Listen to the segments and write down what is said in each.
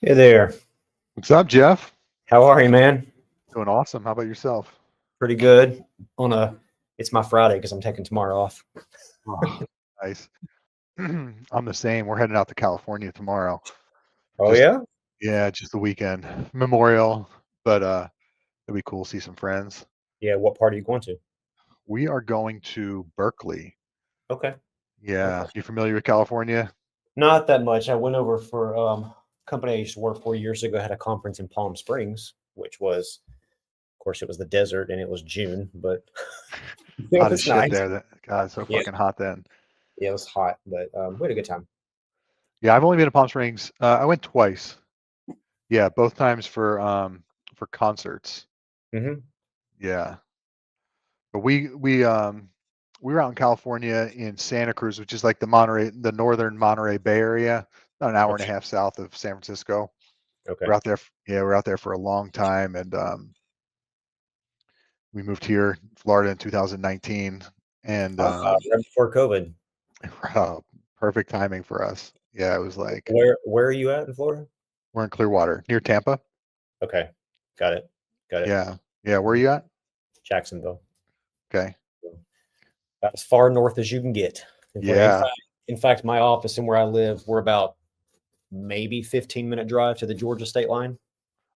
Hey there. What's up, Jeff? How are you, man? Doing awesome. How about yourself? Pretty good. It's my Friday because I'm taking tomorrow off. Oh, nice. I'm the same. We're heading out to California tomorrow. Oh Just yeah? yeah, just the weekend. Memorial, but it'll be cool to see some friends. Yeah. What part are you going to? We are going to Berkeley. Okay. Okay. Yeah. You familiar with California? Not that much. I went over for company I used to work for years ago. Had a conference in Palm Springs, which was, of course, it was the desert and it was June, but it Hot as was shit nice. there. God, it's so Yeah. fucking hot then. Yeah, it was hot, but we had a good time. Yeah, I've only been to Palm Springs. I went twice. Yeah, both times for concerts. Hmm. Yeah. But we were out in California in Santa Cruz, which is like the northern Monterey Bay area, about an hour and a Okay. half south of San Francisco. Okay. We're out there, yeah, we're out there for a long time, and we moved here, Florida, in 2019, and Right before COVID. uh, perfect timing for us. Yeah, it was like Where are you at in Florida? we're in Clearwater, near Tampa. Okay. Got it. Got it. Yeah, yeah. Where are you at? Jacksonville. Okay. About as far north as you can get. Yeah. In fact, my office and where I live, we're about maybe 15-minute drive to the Georgia state line.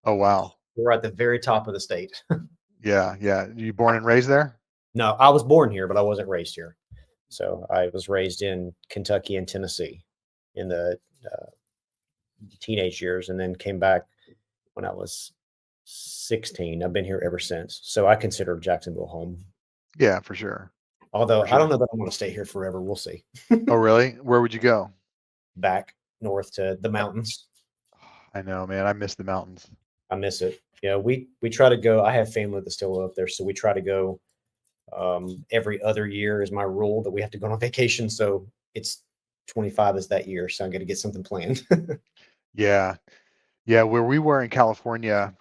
Oh wow. We're at the very top of the state. Yeah, yeah. You born and raised there? No, I was born here, but I wasn't raised here. So I was raised in Kentucky and Tennessee in the uh, teenage years, and then came back when I was 16. I've been here ever since. So I consider Jacksonville home. Yeah, for sure, Although for I don't sure. know that I want to stay here forever. We'll see. Oh really? Where would you go? Back north to the mountains. I know, man. I miss the mountains. I miss it. Yeah, we try to go. I have family that still live up there, so we try to go every other year is my rule that we have to go on vacation. So it's 25 is that year, so I'm going to get something planned. Yeah. Yeah, where we were in California,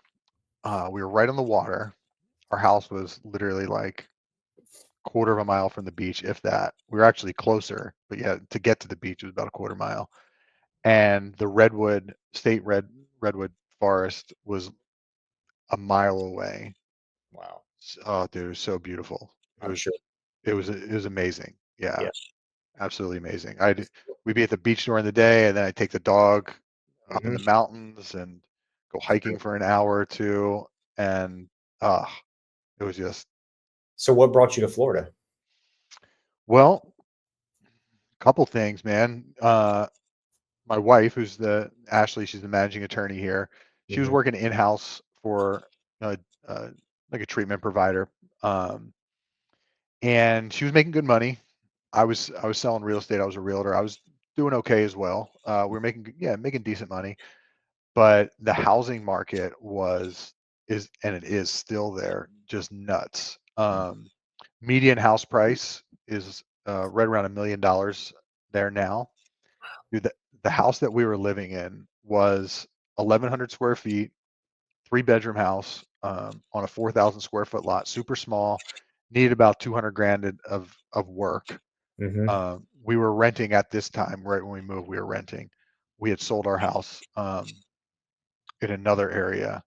we were right on the water. Our house was literally like quarter of a mile from the beach, if that. We were actually closer, but yeah, to get to the beach was about a quarter mile. And the redwood forest was a mile away. Wow, Oh, dude, it was so beautiful. It I'm was sure. it was amazing. Yeah, Yeah. absolutely amazing. We'd be at the beach during the day, and then I'd take the dog up in Hmm. the mountains and go hiking for an hour or two, and uh, it was just So what brought you to Florida? well, a couple things, man. My wife, who's the Ashley, she's the managing attorney here. She was Hmm. working in house for uh, uh, like a treatment provider, um, and she was making good money. I was selling real estate. I was a realtor. I was doing okay as well. We were making decent money, but the housing market is and it is still there, just nuts. Median house price is right around $1 million there now. Dude, the house that we were living in was 1,100 square feet, 3 bedroom house on a 4,000 square foot lot, super small. Needed about 200 grand of work. Hmm. We were renting at this time, right when we moved. We were renting. We had sold our house in another area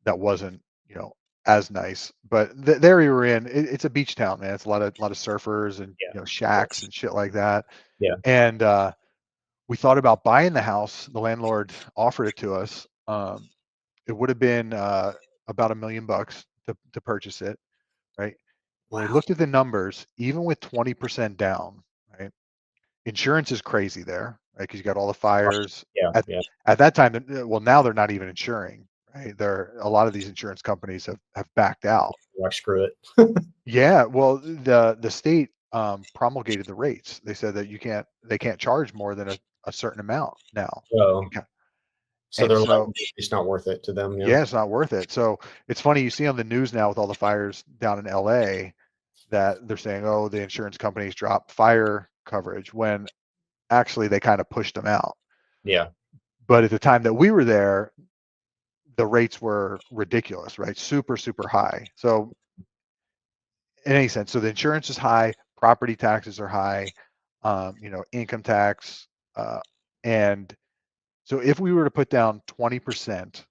that wasn't, you know, as nice. But there we were in. It's a beach town, man. It's a lot of surfers and Yeah, of shacks course. and shit like that. Yeah. And we thought about buying the house. The landlord offered it to us. It would have been about $1 million to purchase it, right? When we Wow. looked at the numbers, even with 20% down, right? Insurance is crazy there, right? Because you got all the fires. Yeah. At Yeah. at that time, well, now they're not even insuring, right? A lot of these insurance companies have backed out. Like screw it. Yeah, well, the state promulgated the rates. They said that they can't charge more than a certain amount now. So Yeah. so And they're like, so it's not worth it to them. Yeah. yeah, it's not worth it. So it's funny you see on the news now with all the fires down in LA that they're saying, oh, the insurance companies dropped fire coverage when actually they kind of pushed them out. Yeah. But at the time that we were there, the rates were ridiculous, right? Super, super high. So in any sense, so the insurance is high, property taxes are high, income tax, uh, and So if we were to put down 20%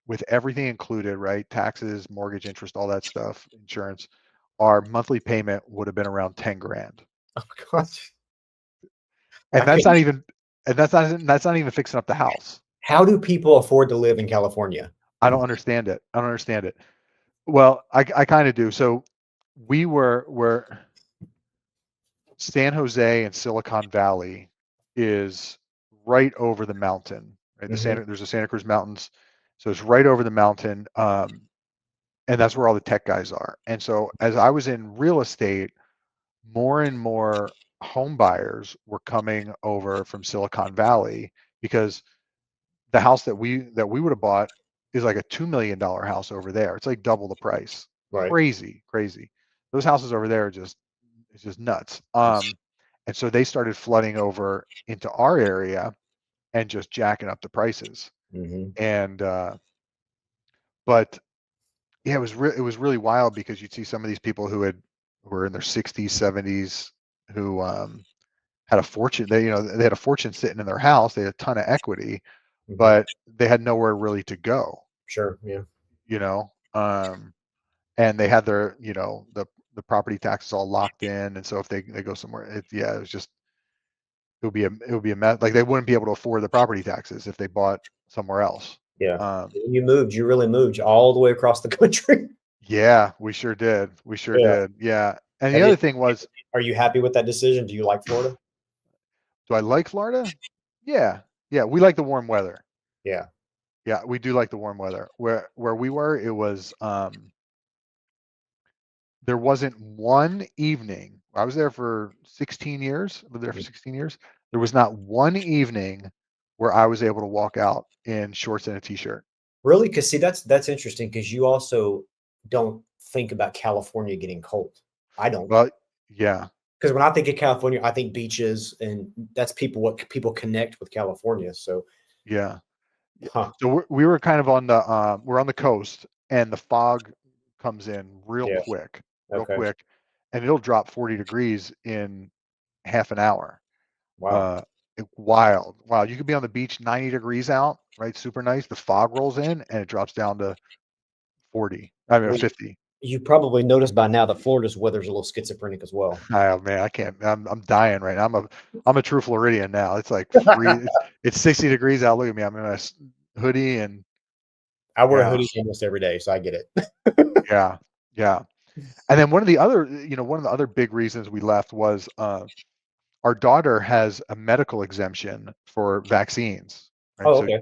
with everything included, right? Taxes, mortgage, interest, all that stuff, insurance, our monthly payment would have been around 10 grand. Oh gosh. I And that's couldn't. not even that's not even fixing up the house. How do people afford to live in California? I don't understand it. I don't understand it. Well, I kind of do. So we're San Jose and Silicon Valley is right over the mountain, right? Hmm. There's the Santa Cruz Mountains. So it's right over the mountain. And that's where all the tech guys are. And so as I was in real estate, more and more home buyers were coming over from Silicon Valley because the house that we would have bought is like a $2 million house over there. It's like double the price. Right. Crazy, crazy. Those houses over there are just it's just nuts. And so they started flooding over into our area and just jacking up the prices. Hmm. And but yeah, it was really wild because you'd see some of these people who were in their 60s, 70s, who had a fortune. They had a fortune sitting in their house. They had a ton of equity, Hmm. but they had nowhere really to go. Sure. Yeah. You know, and they had their the property taxes all locked in, and so if they go somewhere, it was just it would be a mess. Like they wouldn't be able to afford the property taxes if they bought somewhere else. Yeah. Um, You moved. You really moved all the way across the country. yeah, we sure did. We sure Yeah. did. Yeah. And the Have you, other thing was, are you happy with that decision? Do you like Florida? do I like Florida? Yeah. Yeah, we like the warm weather. Yeah. Yeah, we do like the warm weather. Where we were, it was there wasn't one evening. I was there for 16 years, lived there for 16 years. There was not one evening where I was able to walk out in shorts and a t-shirt. Really? Because see, that's interesting because you also don't think about California getting cold. I don't. Well, yeah, Because when I think of California, I think beaches, and that's what people connect with California. So, yeah. Yeah. huh? So we were kind of on we're on the coast, and the fog comes in Yeah. real Okay. quick, and it'll drop 40 degrees in half an hour. Wow. Uh, Wild. Wow. You could be on the beach 90 degrees out, right? Super nice. The fog rolls in and it drops down to 40. I mean, Well, 50. you probably noticed by now that Florida's weather's a little schizophrenic as well. Oh man, I can't. I'm dying right now. I'm a true Floridian now. It's like free. It's 60 degrees out. Look at me. I'm in a hoodie and I wear yeah, hoodies almost every day, so I get it. yeah, yeah. And then one of the other big reasons we left was our daughter has a medical exemption for vaccines, right? Oh, So okay. Mhm.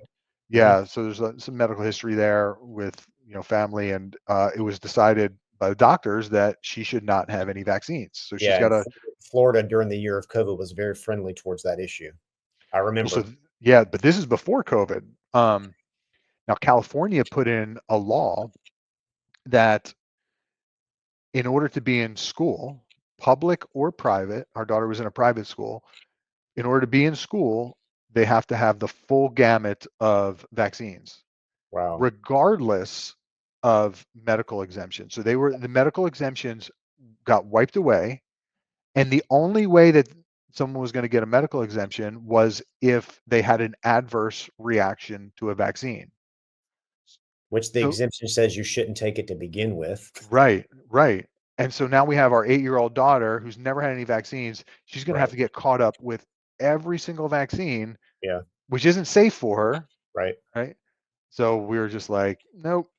yeah, so there's some medical history there with family, and it was decided by the doctors that she should not have any vaccines. So she's Yeah, got and a Florida during the year of COVID was very friendly towards that issue. I well, so remember. yeah, but this is before COVID. Now California put in a law that in order to be in school, public or private, our daughter was in a private school. In order to be in school, they have to have the full gamut of vaccines, Wow. regardless of medical exemptions. So the medical exemptions got wiped away, and the only way that someone was going to get a medical exemption was if they had an adverse reaction to a vaccine. Which the So exemption says you shouldn't take it to begin with. right, right. And so now we have our 8-year-old daughter who's never had any vaccines. She's going to have Right. to get caught up with every single vaccine, Yeah. which isn't safe for her, Right. right? So we were just like, nope,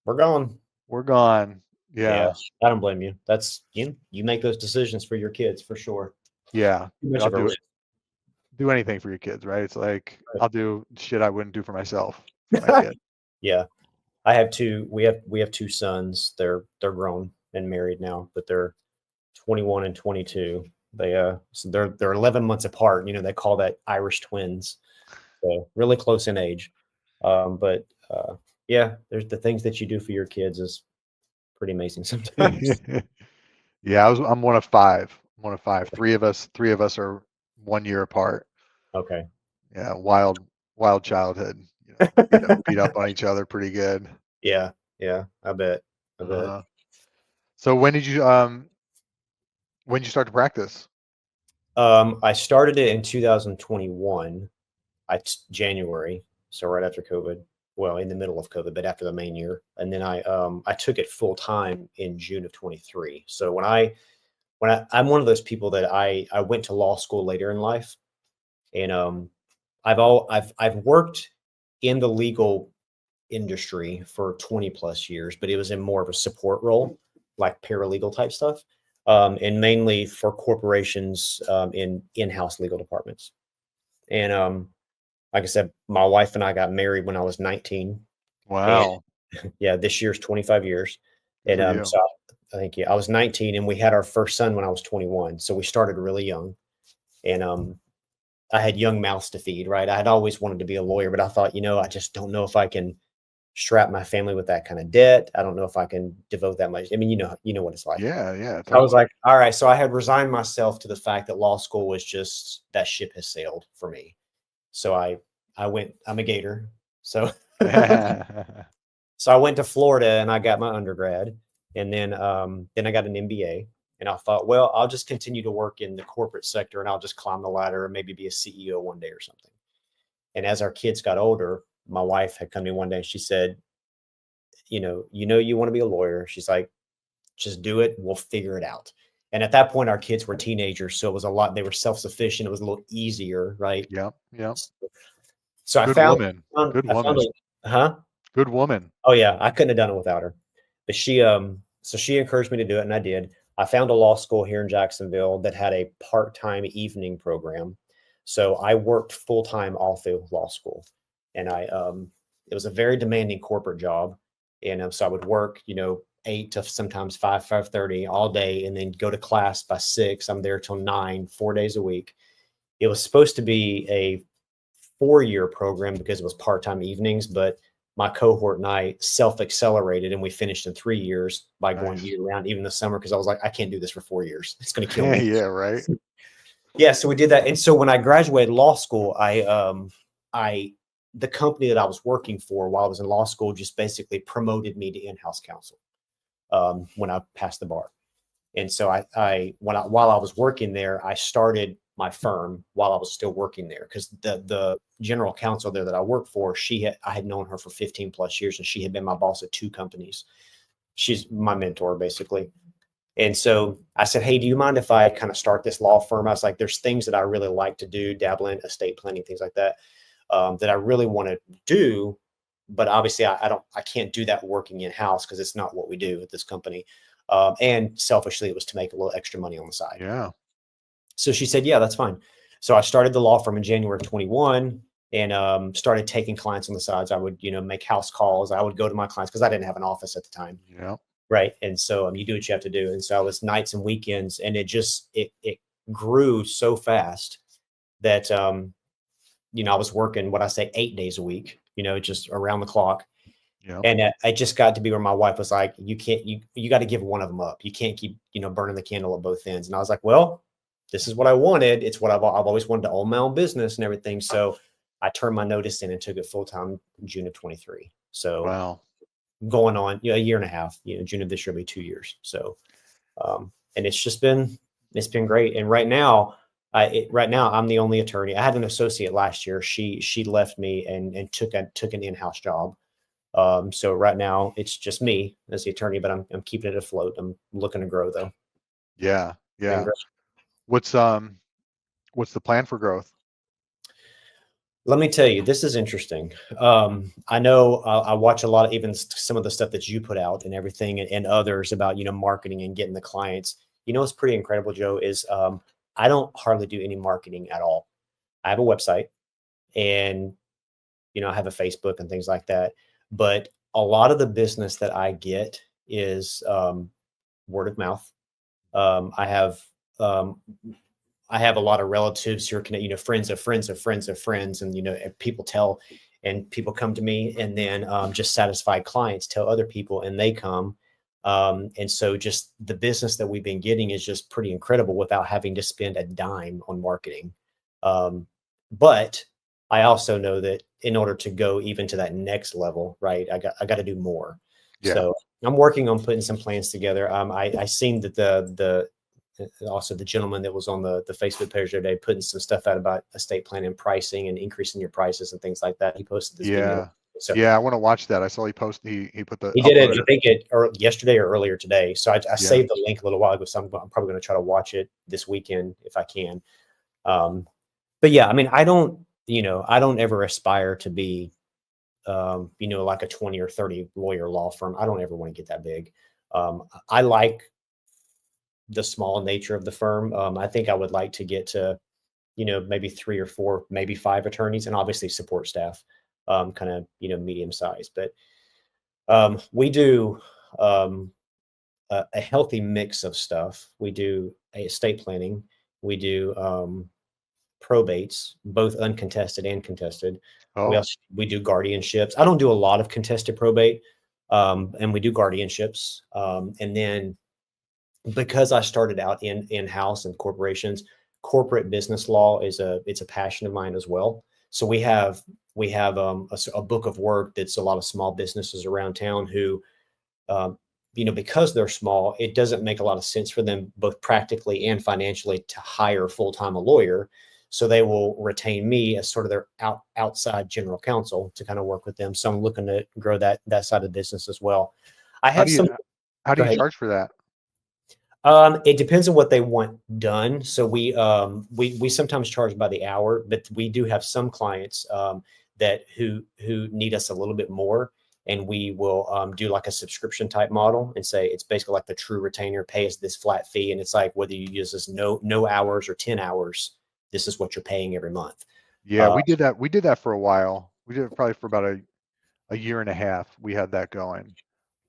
We're gone. we're gone. Yeah. Yeah, I don't blame you. That's you make those decisions for your kids for sure. yeah. Too And much I'll of a do risk. it. Do anything for your kids, right? It's like Right. I'll do shit I wouldn't do for myself for my kid. Yeah. I have two we have two sons. They're grown and married now, but they're 21 and 22. So they're 11 months apart. They call that Irish twins. So really close in age. But yeah, there's the things that you do for your kids is pretty amazing sometimes. Yeah, I'm one of five. I'm one of five. Three of us are 1 year apart. Okay. Yeah, wild childhood. Beat up on each other pretty good. Yeah, yeah, I bet. I bet. Uh-huh. So when did you start to practice? I started it in 2021. January, so right after COVID, well, in the middle of COVID, but after the main year. And then I took it full time in June of 23. So I'm one of those people that I went to law school later in life, and I've worked in the legal industry for 20 plus years, but it was in more of a support role, like paralegal type stuff, and mainly for corporations in in-house legal departments. And like I said, my wife and I got married when I was 19, and Wow. yeah, this year's 25 years. Good And for you. so I think, yeah, I was 19 and we had our first son when I was 21. So we started really young. And I had young mouths to feed, right? I had always wanted to be a lawyer, but I thought, I just don't know if I can strap my family with that kind of debt. I don't know if I can devote that much. I mean, you know what it's like. Yeah, yeah, I was totally. like, all right. So I had resigned myself to the fact that law school was just that ship has sailed for me. So I went, I'm a Gator. So so I went to Florida and I got my undergrad, and then I got an MBA. And I thought, well, I'll just continue to work in the corporate sector and I'll just climb the ladder and maybe be a CEO one day or something. And as our kids got older, my wife had come to me one day and she said, you want to be a lawyer. She's like, just do it. We'll figure it out. And at that point, our kids were teenagers. So it was a lot, they were self-sufficient. It was a little easier, right? Yep, yep. So Good woman. Good I found woman. huh? Good woman. Oh yeah, I couldn't have done it without her. But so she encouraged me to do it, and I did. I found a law school here in Jacksonville that had a part-time evening program. So I worked full-time all through law school. And it was a very demanding corporate job. And so I would work, 8 to sometimes 5:30 all day, and then go to class by 6. I'm there till 9, 4 days a week. It was supposed to be a 4-year program because it was part-time evenings, but my cohort and I self-accelerated and we finished in 3 years by going Nice. year round, even the summer, because I was like, I can't do this for 4 years. It's going to kill me. Yeah, right. Yeah, so we did that. And so when I graduated law school, I the company that I was working for while I was in law school just basically promoted me to in-house counsel when I passed the bar. And so while I was working there, I started my firm while I was still working there, because the general counsel there that I worked for, I had known her for 15 plus years, and she had been my boss at 2 companies. She's my mentor basically. And so I said, hey, do you mind if I kind of start this law firm? I was like, there's things that I really like to do, dabble in estate planning, things like that, that I really want to do. But obviously I can't do that working in house because it's not what we do at this company. And selfishly, it was to make a little extra money on the side. Yeah. So she said, yeah, that's fine. So I started the law firm in January of 21, and started taking clients on the sides. I would, make house calls. I would go to my clients because I didn't have an office at the time. Yeah. Right. And so you do what you have to do. And so I was nights and weekends, and it grew so fast that, I was working what I say 8 days a week, just around the clock. Yeah. And I just got to be where my wife was like, you got to give one of them up. You can't keep, burning the candle at both ends. And I was like, well, this is what I wanted. It's what I've always wanted to own my own business and everything. So I turned my notice in and took it full time in June of 23. So Wow. going on, a year and a half, June of this year will be 2 years. So, and it's been great. And right now I'm the only attorney. I had an associate last year. She left me and took an in-house job. So right now it's just me as the attorney, but I'm keeping it afloat. I'm looking to grow though. Yeah. And Yeah. What's the plan for growth? let me tell you, this is interesting. I know I watch a lot of even some of the stuff that you put out and everything, and others about, marketing and getting the clients. What's pretty incredible, Joe, is I don't hardly do any marketing at all. I have a website, and, I have a Facebook and things like that. But a lot of the business that I get is word of mouth. I have um, I have a lot of relatives who are connected, friends of friends of friends of friends, and people tell, and people come to me, and then just satisfied clients tell other people, and they come, and so just the business that we've been getting is just pretty incredible without having to spend a dime on marketing. But I also know that in order to go even to that next level, right, I got to do more. Yeah. So I'm working on putting some plans together. I seen that also the gentleman that was on the Facebook page the other day putting some stuff out about estate planning pricing and increasing your prices and things like that. He posted this video. Yeah. So Yeah, I want to watch that. I saw he posted. He put the he did it, uploaded. I think yesterday or earlier today. So I Yeah. saved the link a little while ago. So I'm probably going to try to watch it this weekend if I can. But yeah, I mean, I don't ever aspire to be, like a 20 or 30 lawyer law firm. I don't ever want to get that big. I like the small nature of the firm. I think I would like to get to, maybe 3 or 4, maybe 5 attorneys, and obviously support staff, kind of, medium size. But we do a healthy mix of stuff. We do estate planning. We do probates, both uncontested and contested. Oh, We do guardianships. I don't do a lot of contested probate, and we do guardianships. And then because I started out in house and corporations, corporate business law it's a passion of mine as well. So we have a book of work that's a lot of small businesses around town who, um, because they're small, it doesn't make a lot of sense for them both practically and financially to hire full-time a lawyer. So they will retain me as sort of their outside general counsel to kind of work with them. So I'm looking to grow that side of the business as well. I how have do you some. how do Go you ahead. charge for that? It depends on what they want done. So we sometimes charge by the hour, but we do have some clients that who need us a little bit more, and we will do like a subscription type model and say it's basically like the true retainer, pay us this flat fee, and it's like whether you use this no hours or 10 hours, this is what you're paying every month. Yeah, Uh, we did that. We did that for a while. We did it probably for about a year and a half. We had that going.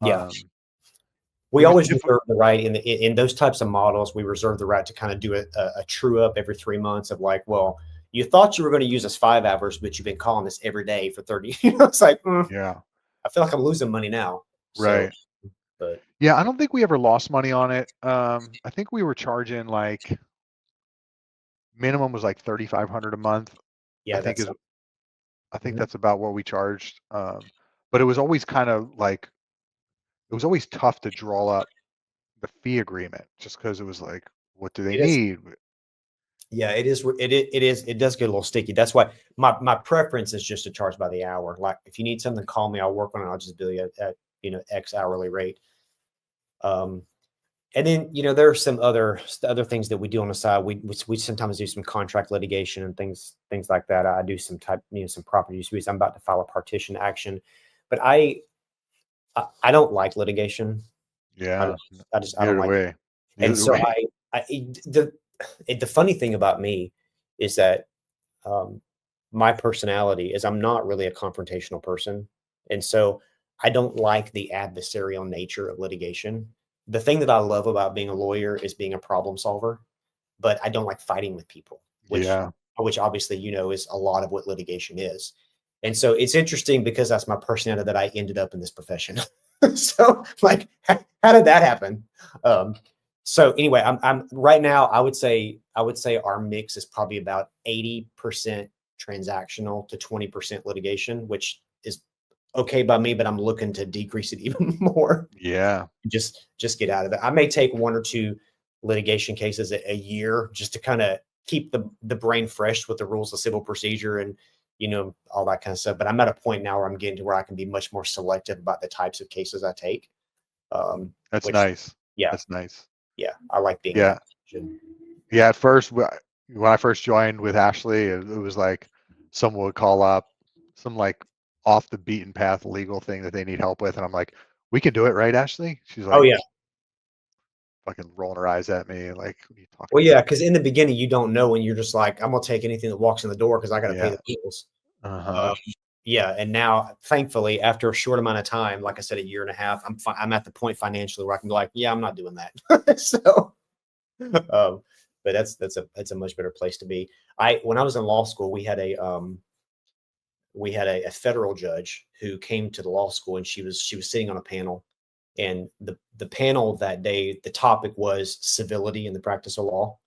yeah. It We was always different. reserve the right in those types of models. We reserve the right to kind of do a true up every 3 months of like, well, you thought you were going to use us 5 hours, but you've been calling us every day for 30. It's like, Yeah, I feel like I'm losing money now. So, right. but Yeah, I don't think we ever lost money on it. I think we were charging like minimum was like 3,500 a month. I yeah, think that's is I think mhm. that's about what we charged. But it was always kind of like it was always tough to draw up the fee agreement just because it was like, what do they It is. need? Yeah, it is. It does get a little sticky. That's why my preference is just to charge by the hour. Like if you need something, call me. I'll work on it. I'll just bill you at X hourly rate. Um, And then, there are some other things that we do on the side. We sometimes do some contract litigation and things like that. I do some some property disputes. I'm about to file a partition action, but I don't like litigation. I Yeah, just I don't neither do like it. we. And Neither do so we. the funny thing about me is that um, my personality is I'm not really a confrontational person. And so I don't like the adversarial nature of litigation. The thing that I love about being a lawyer is being a problem solver, but I don't like fighting with people, Yeah, which obviously, is a lot of what litigation is. And so it's interesting because that's my personality that I ended up in this profession. So like, how did that happen? Um, so anyway, I'm right now, I would say our mix is probably about 80% transactional to 20% litigation, which is okay by me, but I'm looking to decrease it even more. yeah, Just get out of it. I may take 1 or 2 litigation cases a year just to kind of keep the brain fresh with the rules of civil procedure and all that kind of stuff. But I'm at a point now where I'm getting to where I can be much more selective about the types of cases I take. that's Which nice. yeah, That's nice. yeah, I like being in Yeah, that position. yeah. At first, when I first joined with Ashley, it was like someone would call up some like off the beaten path legal thing that they need help with, and I'm like, "We can do it, right, Ashley?" She's Oh like, yeah. fucking rolling her eyes at me, like, "What are you talking Well, yeah, about?" because in the beginning you don't know, and you're just like, I'm gonna take anything that walks in the door because I got to pay Yeah. the bills. Uh-huh. Um, yeah, and now, thankfully, after a short amount of time, like I said, a year and a half, I'm at the point financially where I can be like, yeah, I'm not doing that. So, um, but that's a much better place to be. When I was in law school, we had a federal judge who came to the law school, and she was sitting on a panel, and the panel that day, the topic was civility in the practice of law,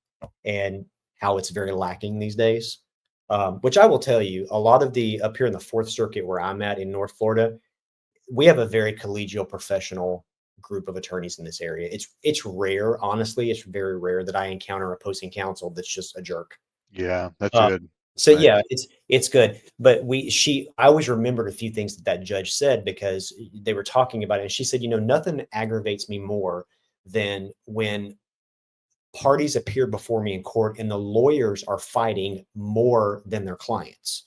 and how it's very lacking these days. Which I will tell you, a lot of the up here in the Fourth Circuit where I'm at in North Florida, we have a very collegial professional group of attorneys in this area. It's rare, honestly. It's very rare that I encounter a opposing counsel that's just a jerk. Yeah, that's Uh, good. That's so nice. yeah, it's good. But I always remembered a few things that that judge said because they were talking about it, and she said, you know, nothing aggravates me more than when parties appear before me in court and the lawyers are fighting more than their clients.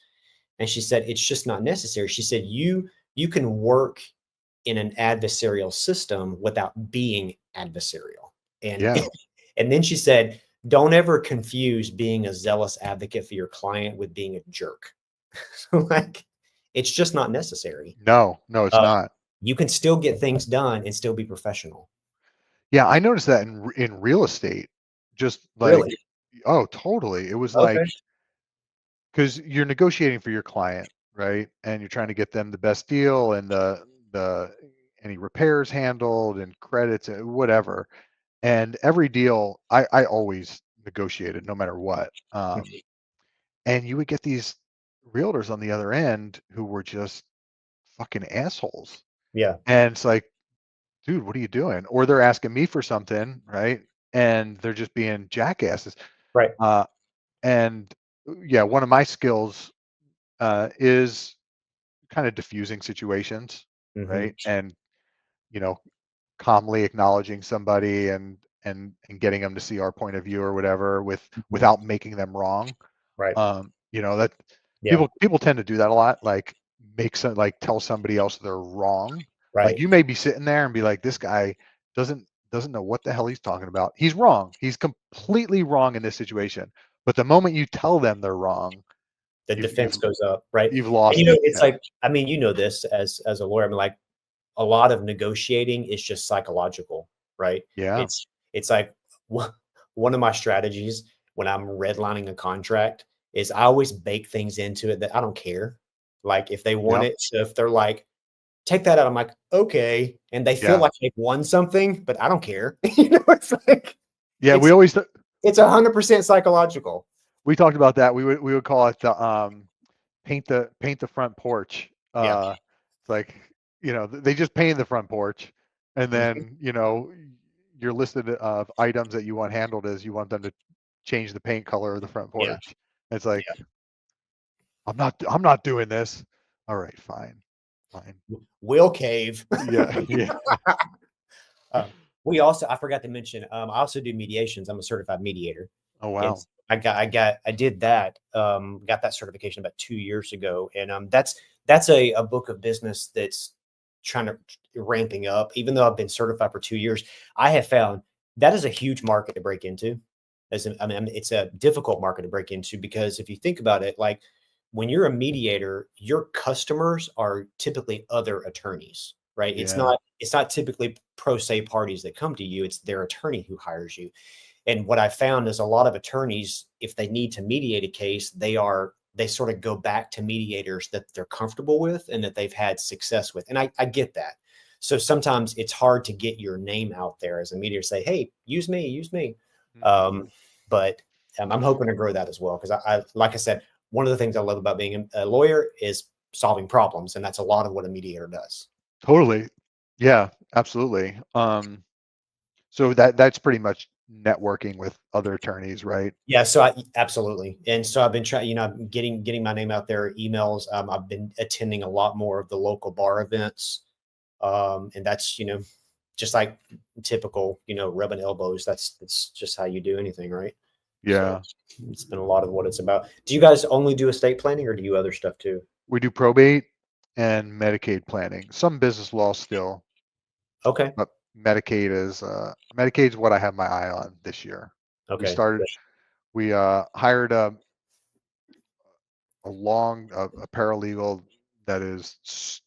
And she said, it's just not necessary. She said, you can work in an adversarial system without being adversarial. And Yeah. and then she said, don't ever confuse being a zealous advocate for your client with being a jerk. So like it's just not necessary. No, no, it's Uh, not. you can still get things done and still be professional. Yeah, I noticed that in real estate, just like, Really? oh, totally. It was Okay. like, because you're negotiating for your client, right? And you're trying to get them the best deal and the any repairs handled and credits and whatever. And every deal, I always negotiated no matter what. And you would get these realtors on the other end who were just fucking assholes. Yeah. And it's like, dude, what are you doing? Or they're asking me for something, right? And they're just being jackasses. Right. Uh, and yeah, one of my skills is kind of diffusing situations, Hmm. right? And you know, calmly acknowledging somebody and getting them to see our point of view or whatever without making them wrong. Right. That Yeah. people tend to do that a lot, like tell somebody else they're wrong. Like Right. you may be sitting there and be like, this guy doesn't doesn't know what the hell he's talking about. He's wrong. He's completely wrong in this situation. But the moment you tell them they're wrong, The you've you've defense goes up. Right. you've And lost you know, it. it's Yeah. like, I mean, you know this as a lawyer. I mean, like a lot of negotiating is just psychological, right? Yeah. It's like one of my strategies when I'm redlining a contract is I always bake things into it that I don't care. Like if they want Yep. it, so if they're like, take that out, I'm like, okay. And they feel Yeah. like they've won something, but I don't care. You know, it's like Yeah. it's it's 100% psychological. We talked about that. We would call it the paint the front porch. Yeah. It's like, they just painted the front porch, and Mhm. then your listed of items that you want handled is you want them to change the paint color of the front Yeah. porch. It's like, I'm not doing this. All right, fine, fine. Will cave. Yeah, yeah. We also, I forgot to mention, I also do mediations. I'm a certified mediator. Oh And wow. I did that, got that certification about 2 years ago. And that's a book of business that's trying to ramping up. Even though I've been certified for 2 years, I have found that is a huge market to break into. I mean, it's a difficult market to break into because if you think about it, like when you're a mediator, your customers are typically other attorneys, right? Yeah, It's not typically pro se parties that come to you. It's their attorney who hires you. And what I found is a lot of attorneys, if they need to mediate a case, they sort of go back to mediators that they're comfortable with and that they've had success with. And I get that. So sometimes it's hard to get your name out there as a mediator, say, hey, use me, use me. mhm. Um, but I'm hoping to grow that as well. Because like I said, one of the things I love about being a lawyer is solving problems. And that's a lot of what a mediator does. Totally. Yeah, absolutely. So that's pretty much networking with other attorneys, right? Yeah, so I absolutely. And so I've been trying, I'm getting my name out there, emails. I've been attending a lot more of the local bar events. And that's, just like typical, rubbing elbows. That's just how you do anything, right? So Yeah. it's been a lot of what it's about. Do you guys only do estate planning or do you other stuff too? We do probate and Medicaid planning. Some business law still, Okay. but Medicaid's what I have my eye on this year. We Okay. started we hired a paralegal that is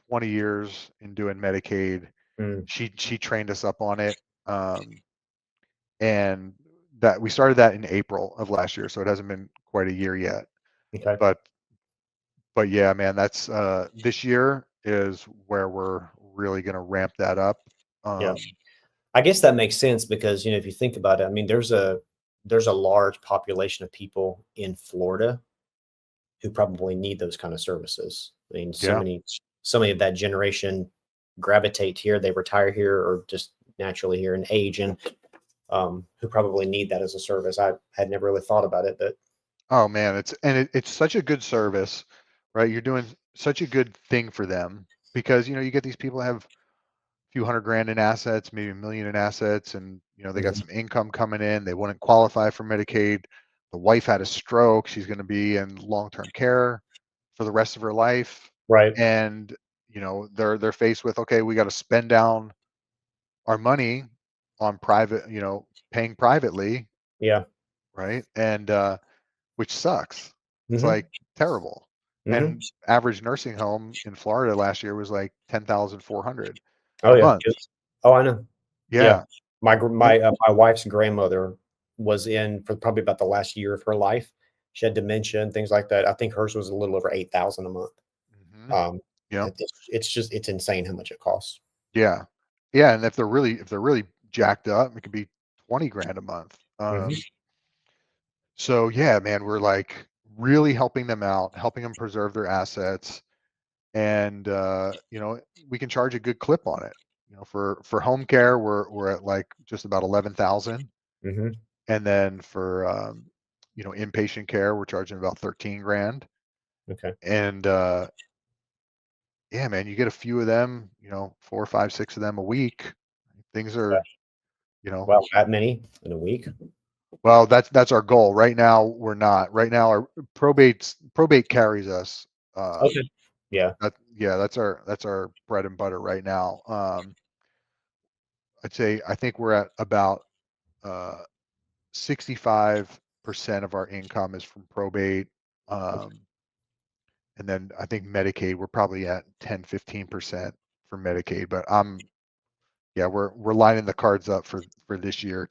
20 years in doing Medicaid. Mm, She trained us up on it. And that we started that in April of last year, so it hasn't been quite a year yet. okay. But yeah, man, that's this year is where we're really gonna ramp that up. Yeah. Um, I guess that makes sense because, if you think about it, I mean, there's a large population of people in Florida who probably need those kind of services. I mean, yeah, so many of that generation gravitate here, they retire here, or just naturally here and age, and who probably need that as a service. I had never really thought about it, but Oh man, it's such a good service, right? You're doing such a good thing for them because you get these people that have a few hundred grand in assets, maybe a million in assets, and they got mhm, some income coming in. They wouldn't qualify for Medicaid. The wife had a stroke. She's going to be in long-term care for the rest of her life, right, and they're faced with, okay, we got to spend down our money on private, paying privately, yeah, right? And which sucks. It's hmm like terrible. hmm And average nursing home in Florida last year was like 10,400 oh a yeah, month. oh I know, yeah. Yeah. My my wife's grandmother was in for probably about the last year of her life. She had dementia and things like that. I think hers was a little over 8,000 a month. Hmm. Um, Yeah. it's just it's insane how much it costs. Yeah. Yeah. And if they're really jacked up, it could be 20 grand a month. Mhm, So yeah, man, we're like really helping them out, helping them preserve their assets. And we can charge a good clip on it. For home care, we're at like just about 11,000. mhm, And then for inpatient care, we're charging about 13 grand. okay. And yeah, man, you get a few of them, 4, 5, 6 of them a week. Things Yeah. are, you know, Wow, that many in a week? well, that's our goal. Right now, we're not. Right now, our probate carries us. Okay. Yeah, Yeah, that's our bread and butter right now. I think we're at about uh 65% of our income is from probate. Um, and then I think Medicaid, we're probably at 10, 15% for Medicaid, but yeah, we're lining the cards up for this year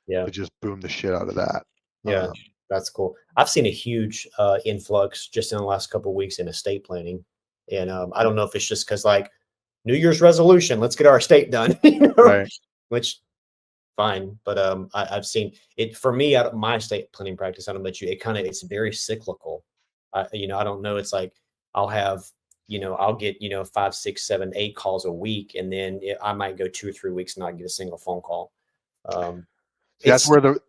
yeah, to just boom the shit out of that. yeah, Um, that's cool. I've seen a huge, influx just in the last couple of weeks in estate planning, and, I don't know if it's just because like, New Year's resolution, "Let's get our estate done," right. which fine, but, I've seen it for me, out of my estate planning practice, I don't know about you, it's very cyclical. I don't know, it's like, I'll have I'll get, 5, 6, 7, 8 calls a week, and then I might go 2 or 3 weeks and not get a single phone call. Um, See, that's it's where that's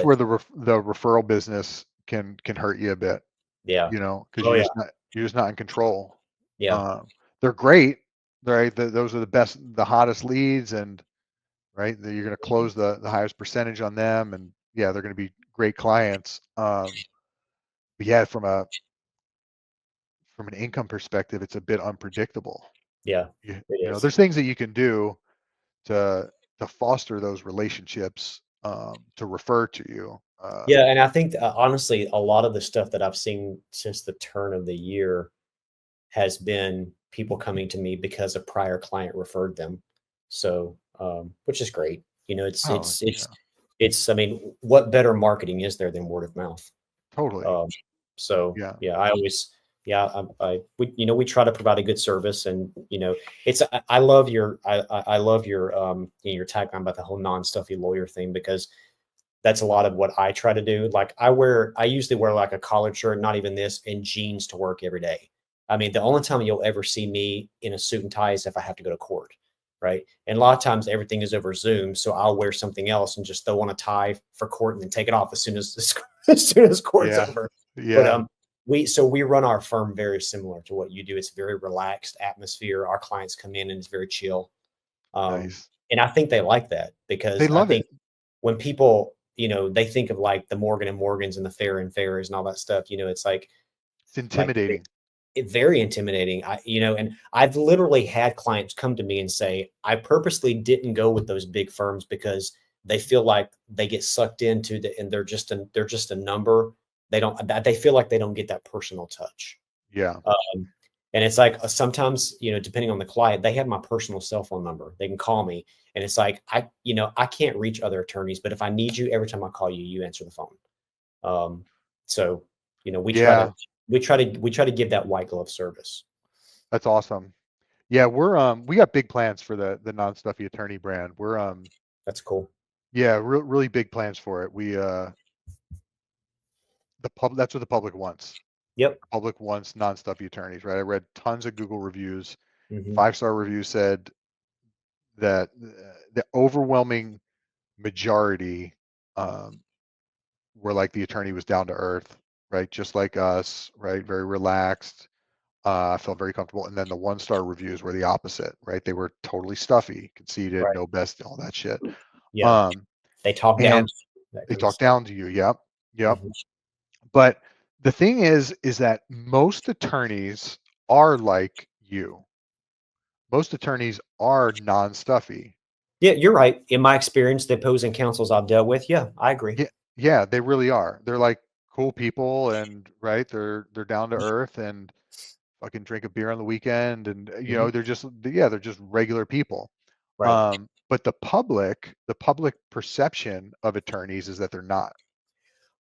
but where the referral business can hurt you a bit, yeah. because Oh, yeah. you're just not in control. Yeah. Um, they're great, right? Those are the best, the hottest leads, and right, that you're going to close the highest percentage on them, and yeah, they're going to be great clients. But yeah, from an income perspective, it's a bit unpredictable. Yeah. You, It you know, is. there's things that you can do to foster those relationships, to refer to you. Yeah, and I think, honestly, a lot of the stuff that I've seen since the turn of the year has been people coming to me because a prior client referred them. So, which is great. Oh yeah, I mean, what better marketing is there than word of mouth? totally. Um, so Yeah, yeah, I always, yeah, we try to provide a good service, and I love I love your tagline about the whole non-stuffy lawyer thing, because that's a lot of what I try to do. Like I usually wear like a collared shirt, not even this, and jeans to work every day. I mean, the only time you'll ever see me in a suit and tie is if I have to go to court, right? And a lot of times everything is over Zoom, so I'll wear something else and just throw on a tie for court and then take it off as soon as as soon as court's yeah, over. But yeah. we run our firm very similar to what you do. It's a very relaxed atmosphere. Our clients come in and it's very chill. Um, Nice. and I think they like that, They because I love think it. when people, they think of like the Morgan and Morgans and the Fair and Fairs and all that stuff, it's It's like intimidating. very intimidating. And I've literally had clients come to me and say, I purposely didn't go with those big firms because they feel like they get sucked into and they're just a number. They feel like they don't get that personal touch. Yeah. And it's like, sometimes, depending on the client, they have my personal cell phone number. They can call me, and it's like, I can't reach other attorneys, but if I need you, every time I call you, you answer the phone. Um, so, Yeah. we try to give that white glove service. That's awesome. Yeah, we got big plans for the non-stuffy attorney brand. We're That's cool. yeah, really big plans for it. That's what the public wants. Yep. The public wants non-stuffy attorneys, right? I read tons of Google reviews. Hmm. 5-star review said that the overwhelming majority were like the attorney was down to earth, right? Just like us, right? Very relaxed. I felt very comfortable. And then the 1-star reviews were the opposite, right? They were totally stuffy, conceited, Right. no best, all that shit. Yeah. Um, They talk down and to you, that they kind of talk stuff. down to you. Yep. Yep. Hmm. But the thing is that most attorneys are like you. Most attorneys are non-stuffy. Yeah, you're right. In my experience, the opposing counsels I've dealt with, yeah, I agree. Yeah, yeah, they really are. They're like cool people, and right, they're down to earth and fucking drink a beer on the weekend, and Hmm. they're just regular people. Right. But the public perception of attorneys is that they're not.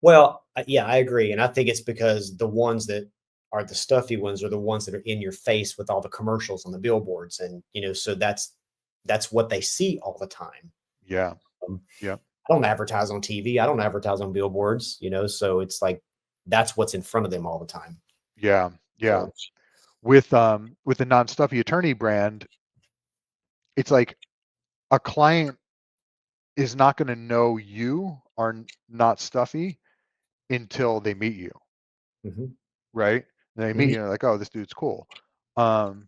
Well, yeah, I agree, and I think it's because the ones that are the stuffy ones are the ones that are in your face with all the commercials on the billboards, and so that's what they see all the time. Yeah, Um, yeah, I don't advertise on TV. I don't advertise on billboards. So it's like that's what's in front of them all the time. yeah, yeah. So, With the non-stuffy attorney brand, it's like a client is not going to know you are not stuffy until they meet you, mhm, right? They meet mhm, you, and they're like, oh, this dude's cool. Um,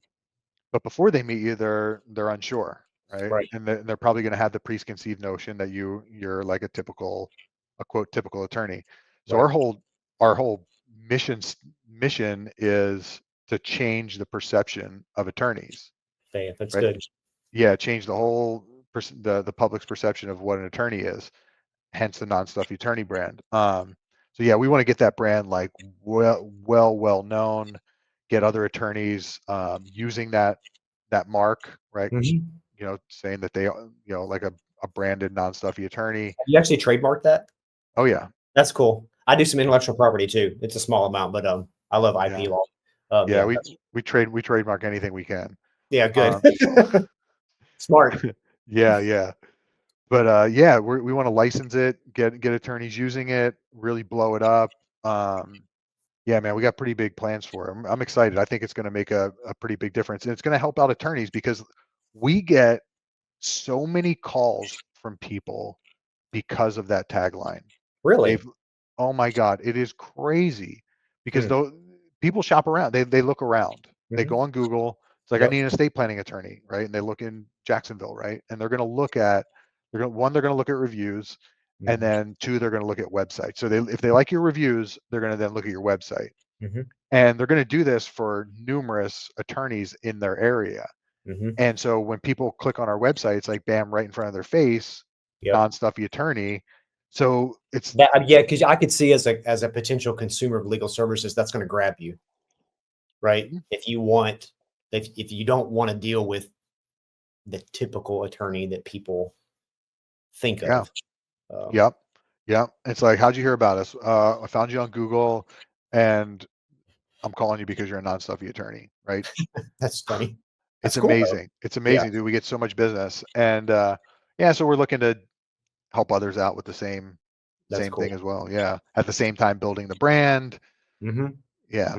but before they meet you, they're unsure, right? right, And they're probably going to have the preconceived notion that you're like a quote typical attorney. So right. our whole mission is to change the perception of attorneys, Yeah, that's right? good. Yeah, change the whole the public's perception of what an attorney is, hence the non-stuffy attorney brand. So yeah, we want to get that brand like well known, get other attorneys using that mark, right? Mhm. Saying that they like a branded non-stuffy attorney. Have you actually trademarked that? Oh yeah, That's cool. I do some intellectual property too. It's a small amount, but I love IP yeah, law. yeah. Yeah, We trademark anything we can. yeah, good. Um, Smart. yeah, yeah. But yeah, we want to license it, get attorneys using it, really blow it up. Um, Yeah, man, we got pretty big plans for him. I'm excited. I think it's going to make a pretty big difference. And it's going to help out attorneys because we get so many calls from people because of that tagline. Really? They've, oh my God, it is crazy because Hmm. though people shop around, they look around, they Hmm. go on Google. It's like, I Yep. need an estate planning attorney, right? And they look in Jacksonville, right? And they're going to look at reviews, and Hmm. then two, they're going to look at websites. So if they like your reviews, they're going to then look at your website, Hmm. and they're going to do this for numerous attorneys in their area. Hmm. And so when people click on our website, it's like bam, right in front of their face, Yep. non-stuffy attorney. So it's That yeah, because I could see as a potential consumer of legal services, that's going to grab you, right? Mhm. If you don't want to deal with the typical attorney that people think Yeah, of. Um, yep, yep. It's like, how'd you hear about us? I found you on Google, and I'm calling you because you're a non-stuffy attorney, right? that's funny. That's It's cool though. amazing. It's Yeah, amazing, dude. We get so much business, and yeah, so we're looking to help others out with the that's same cool. thing as well. Yeah, at the same time building the brand. Hmm. Yeah,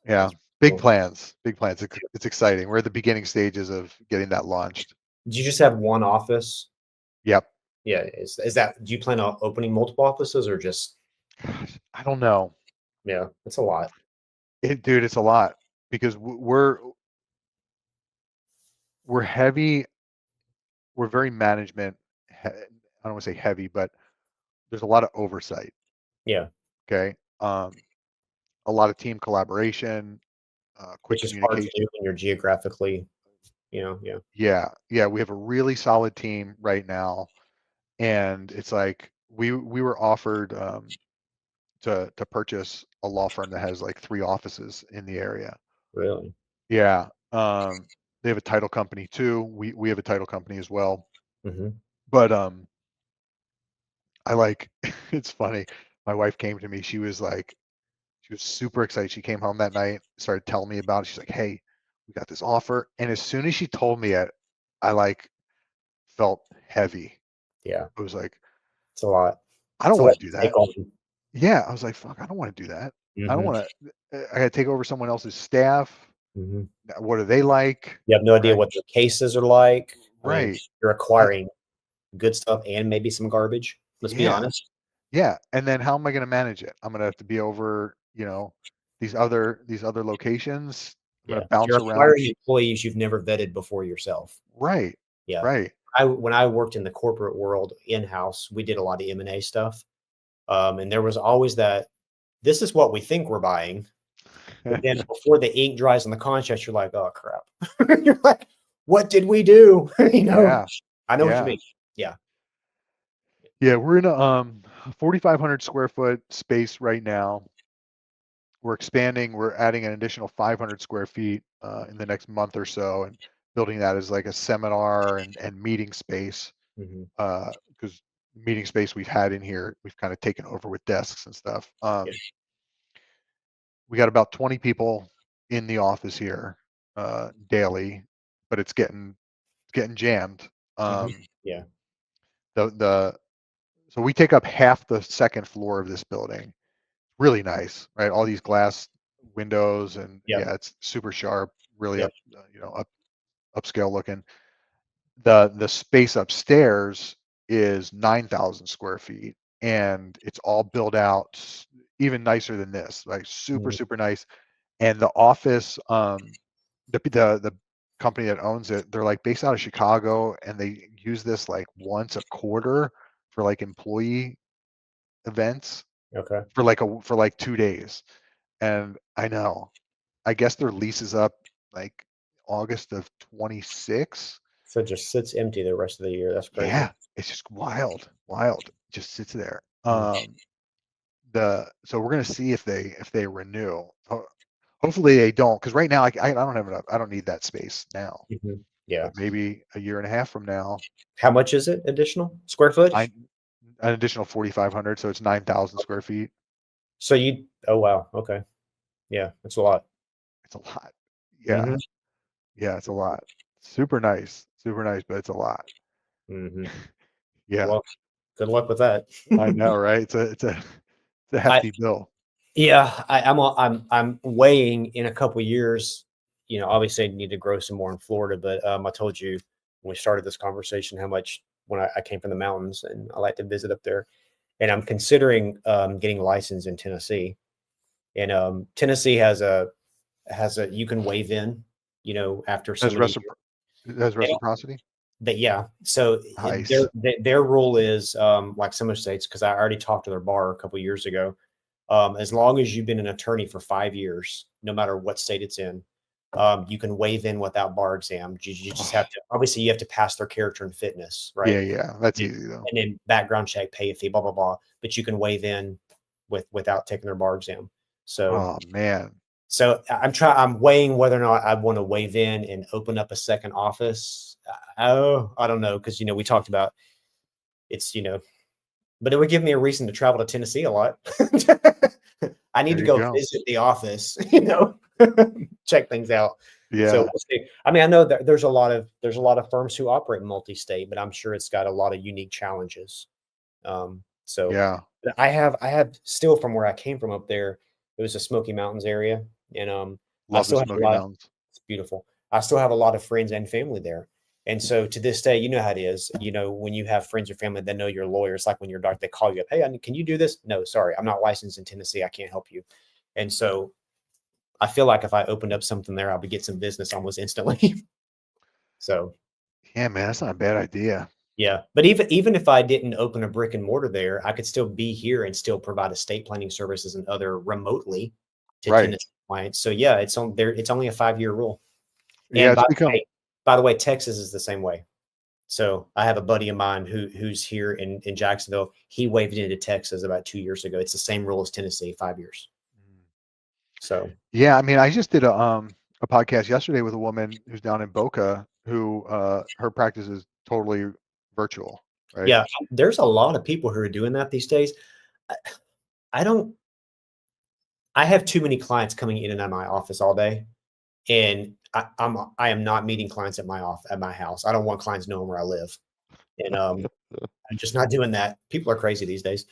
yeah. That's Big cool. plans. Big plans. It's exciting. We're at the beginning stages of getting that launched. Do you just have one office? Yep. Yeah. Is that? Do you plan on opening multiple offices or just? Gosh, I don't know. Yeah, that's a lot. Dude, it's a lot because we're heavy. We're very management. I don't want to say heavy, but there's a lot of oversight. Yeah, Okay. A lot of team collaboration, quick which is hard to communication. do when you're geographically. Yeah. Yeah, yeah. We have a really solid team right now, and it's like we were offered to purchase a law firm that has like 3 offices in the area. Really. Yeah. They have a title company too. We have a title company as well. Hmm. But I like it's funny. My wife came to me. She was super excited. She came home that night, started telling me about it. She's like, "Hey, we got this offer." And as soon as she told me it, I like felt heavy. Yeah, I was like, it's a lot. I It's don't a lot want to do to that. take on. Yeah, I was like, fuck, I don't want to do that. I don't Hmm. want to. I got to take over someone else's staff. Mhm. What are they like? You have no idea Right. what their cases are like. I mean, Right. you're Uh, acquiring good stuff and maybe some garbage. Let's be yeah. honest. Yeah. And then how am I going to manage it? I'm going to have to be over, these other locations. I'm going Yeah. to bounce You're around. acquiring employees you've never vetted before yourself. Right. Yeah. Right. When I worked in the corporate world in-house, we did a lot of M&A stuff. And there was always that, this is what we think we're buying. But then before the ink dries on the contract, you're like, oh crap. You're like, what did we do? Yeah. I know what you Yeah. mean. Yeah. Yeah. We're in a 4,500 square foot space right now. We're expanding. We're adding an additional 500 square feet in the next month or so, and building that as like a seminar and meeting space. Mhm. Because meeting space we've had in here, we've kind of taken over with desks and stuff. Yeah. We got about 20 people in the office here daily, but it's getting jammed. Mhm. Um, Yeah. the so we take up half the second floor of this building. Really nice, right? All these glass windows, and Yep. yeah, it's super sharp, really Yep. upscale looking. The space upstairs is 9,000 square feet, and it's all built out even nicer than this, like super Mhm. super nice. And the office, the company that owns it, they're like based out of Chicago, and they use this like once a quarter for like employee events Okay. for like 2 days. And I know, I guess their lease is up like August of 26. So it just sits empty the rest of the year. That's crazy. Yeah, it's just wild, wild. Just sits there. Mm. So we're gonna see if they renew. Hopefully they don't, because right now I don't have enough. I don't need that space now. Mhm. Yeah. But maybe a year and a half from now, How much is it additional square footage? an additional 4,500, so it's 9,000 square feet. So oh wow. Okay. Yeah. That's a lot. It's a lot. Yeah, Mhm. yeah, it's a lot. Super nice, but it's a lot. Mhm. Yeah, Well, good luck with that. I know, right? It's a I hefty bill. Yeah, I'm weighing in a couple years, obviously I need to grow some more in Florida, but I told you when we started this conversation how much when I came from the mountains and I like to visit up there. And I'm considering getting licensed in Tennessee. And Tennessee has a you can waive in, after so Has many recipro has years. reciprocity? But yeah, so Nice. their rule is like some of the states, because I already talked to their bar a couple years ago. As long as you've been an attorney for 5 years, no matter what state it's in, you can waive in without bar exam. You just Oh, have to, obviously, you have to pass their character and fitness, yeah, right? yeah, that's And easy though. and then background check, pay a fee, blah blah blah. But you can waive in without taking their bar exam. So Oh, man. I'm weighing whether or not I want to waive in and open up a second office. Oh, I don't know, because we talked about it's but it would give me a reason to travel to Tennessee a lot. I need There to you go go. visit the office, check things out. So Yeah, we'll see. I mean, I know that there's a lot of firms who operate multi-state, but I'm sure it's got a lot of unique challenges. So yeah. but I have still from where I came from up there, it was a Smoky Mountains area, and I Love the still have a Smoky lot. Mountains. It's beautiful. I still have a lot of friends and family there. And so to this day, you know how it is. When you have friends or family that know you're a lawyer, it's like when you're a doctor, they call you up, hey, can you do this? No, sorry, I'm not licensed in Tennessee. I can't help you. And so I feel like if I opened up something there, I would get some business almost instantly. So Yeah, man, that's not a bad idea. yeah, but even if I didn't open a brick and mortar there, I could still be here and still provide estate planning services and other remotely to Right. Tennessee clients. So yeah, it's on there. It's only a 5-year rule. Yeah, And it's become by the way, Texas is the same way. So I have a buddy of mine who's here in Jacksonville. He waived into Texas about 2 years ago. It's the same rule as Tennessee, 5 years. So Yeah, I mean, I just did a podcast yesterday with a woman who's down in Boca who her practice is totally virtual, right? yeah, there's a lot of people who are doing that these days. I, I don't. I have too many clients coming in and out of my office all day, and I am not meeting clients at my house. I don't want clients knowing where I live, and I'm just not doing that. People are crazy these days.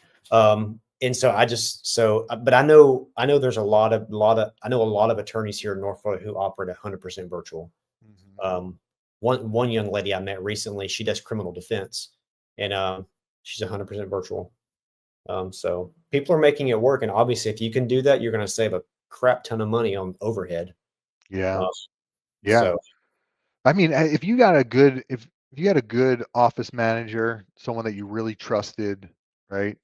and so but I know there's I know a lot of attorneys here in Norfolk who operate 100% virtual. Mhm. Um, one young lady I met recently, she does criminal defense, and she's 100% virtual. So people are making it work, and obviously, if you can do that, you're going to save a crap ton of money on overhead. Yeah. Uh, Yeah. so, I mean, if you got a good if you had a good office manager, someone that you really trusted, right,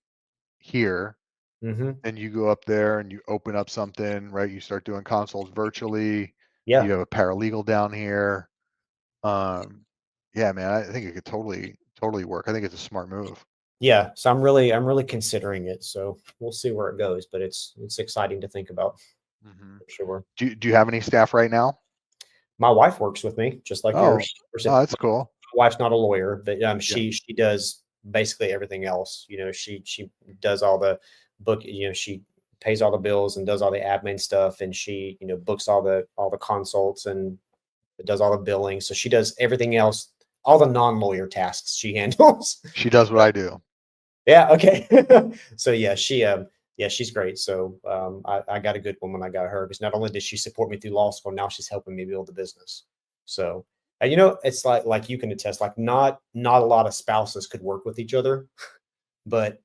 here, hmm and you go up there and you open up something, right? You start doing consults virtually. You yeah, have a paralegal down here. Um, yeah, man, I think it could totally work. I think it's a smart move. yeah. So I'm really considering it. So we'll see where it goes, but it's exciting to think about Hmm. for sure. Do you have any staff right now? My wife works with me, just like Oh, yours. oh, My that's cool. wife's not a lawyer, but Yeah, she does basically everything else. You know, she does all the book. You know, she pays all the bills and does all the admin stuff, and she books all the consults and does all the billing. So she does everything else, all the non-lawyer tasks she handles. she does what I do. Yeah, okay. So yeah, she's great. So I got a good one when I got her because not only did she support me through law school, now she's helping me build the business. So it's like you can attest, like not a lot of spouses could work with each other, but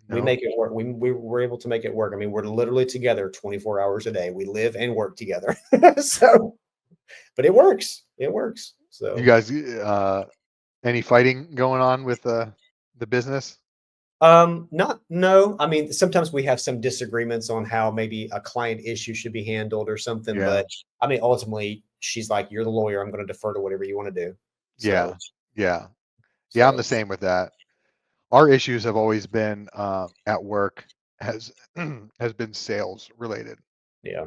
we No, make it work. We were able to make it work. I mean, we're literally together 24 hours a day. We live and work together. So, but it works. It works. you So guys, any fighting going on with the business? Not no. I mean, sometimes we have some disagreements on how maybe a client issue should be handled or something, Yeah, but I mean, ultimately, she's like, "You're the lawyer. I'm going to defer to whatever you want to do." So, yeah, yeah, yeah. I'm the so same with that. Our issues have always been at work has has been sales related. yeah.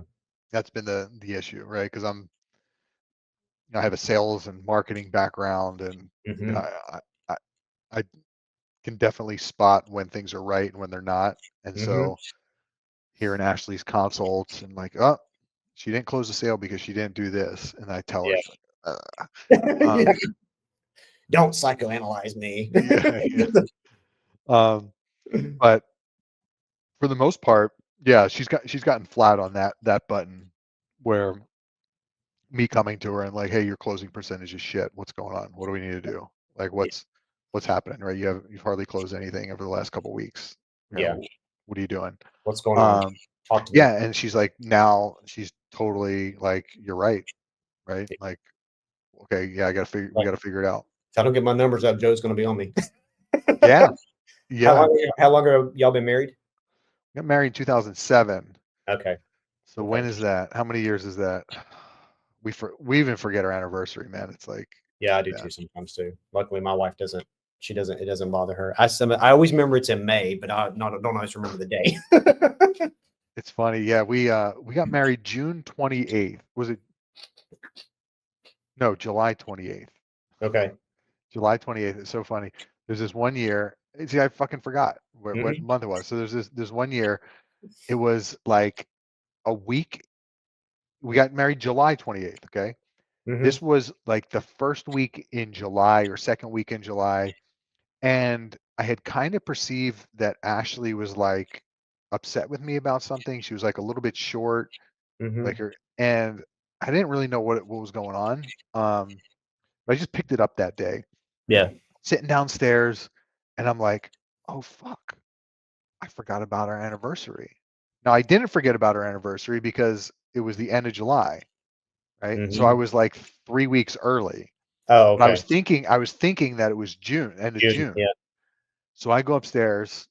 That's been the issue, right? Because I have a sales and marketing background, and you know, hmm I I can definitely spot when things are right and when they're not. And hmm so here in Ashley's consults, and like, oh, she didn't close the sale because she didn't do this, and I tell her, Yeah. it's like, Yeah. um, Don't psychoanalyze me. yeah, yeah. Um, but for the most part, yeah, she's gotten flat on that button where me coming to her and like, hey, your closing percentage is shit. What's going on? What do we need to do? Like, what's happening, right? You've hardly closed anything over the last couple weeks. You Yeah. know, what are you doing? What's going on? Um, Talk to me. yeah, and she's like, now she's totally like, you're right, right? Like, okay, yeah, we Like, gotta figure it out. if I don't get my numbers up, Joe's going to be on me. Yeah, yeah. How long have y'all been married? Got married in 2007. Okay. So Okay. when is that? How many years is that? We even forget our anniversary, man. It's like, Yeah, I do yeah, too sometimes too. Luckily, my wife doesn't. She doesn't. It doesn't bother her. I always remember it's in May, but I not don't always remember the day. it's funny. Yeah, we got married June 28th. Was it? No, July 28th. Okay. July 28th. It's so funny. There's this one year. See, I fucking forgot what hmm month it was. So there's this one year. It was like a week. We got married July 28th. Okay. hmm This was like the first week in July or second week in July. And I had kind of perceived that Ashley was like upset with me about something. She was like a little bit short, like hmm her, and I didn't really know what was going on. But I just picked it up that day, Yeah. sitting downstairs, and I'm like, oh fuck, I forgot about our anniversary. Now I didn't forget about our anniversary because it was the end of July, right? So I hmm was like 3 weeks early. Oh, But okay. I was thinking that it was June, end of June. June. Yeah. So I go upstairs,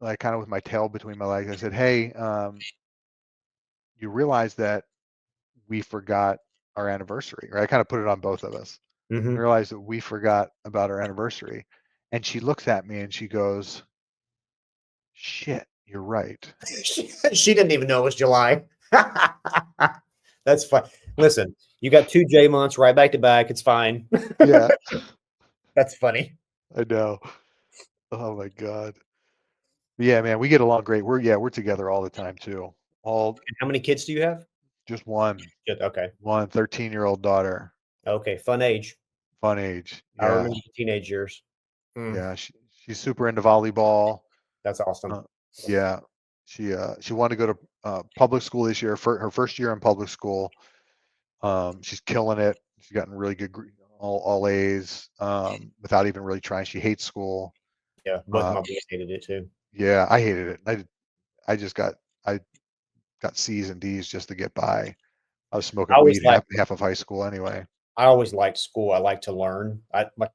like kind of with my tail between my legs. I said, "Hey, you realize that we forgot our anniversary, right?" I kind of put it on both of us. I hmm realized that we forgot about our anniversary. And she looks at me and she goes, "Shit, you're right." She didn't even know it was July. That's fine. Listen, you got 2 J months right back to back. It's fine. Yeah, That's funny. I know. Oh my God. Yeah, man, we get along great. We're together all the time too. All How many kids do you have? just one, Okay. one 13-year-old daughter. Okay. Fun age. Fun age. I Yeah. remember the teenage years. Mm, Yeah. She's super into volleyball. that's Uh, awesome. Yeah. She wanted to go to public school this year for her first year in public school. She's killing it. She's gotten really good, all A's, without even really trying. She hates school. Yeah, both of Uh, my boys hated it too. yeah, I hated it. I just I got C's and D's just to get by. I was I smoking always weed like half of high school anyway. I always liked school. I like to learn.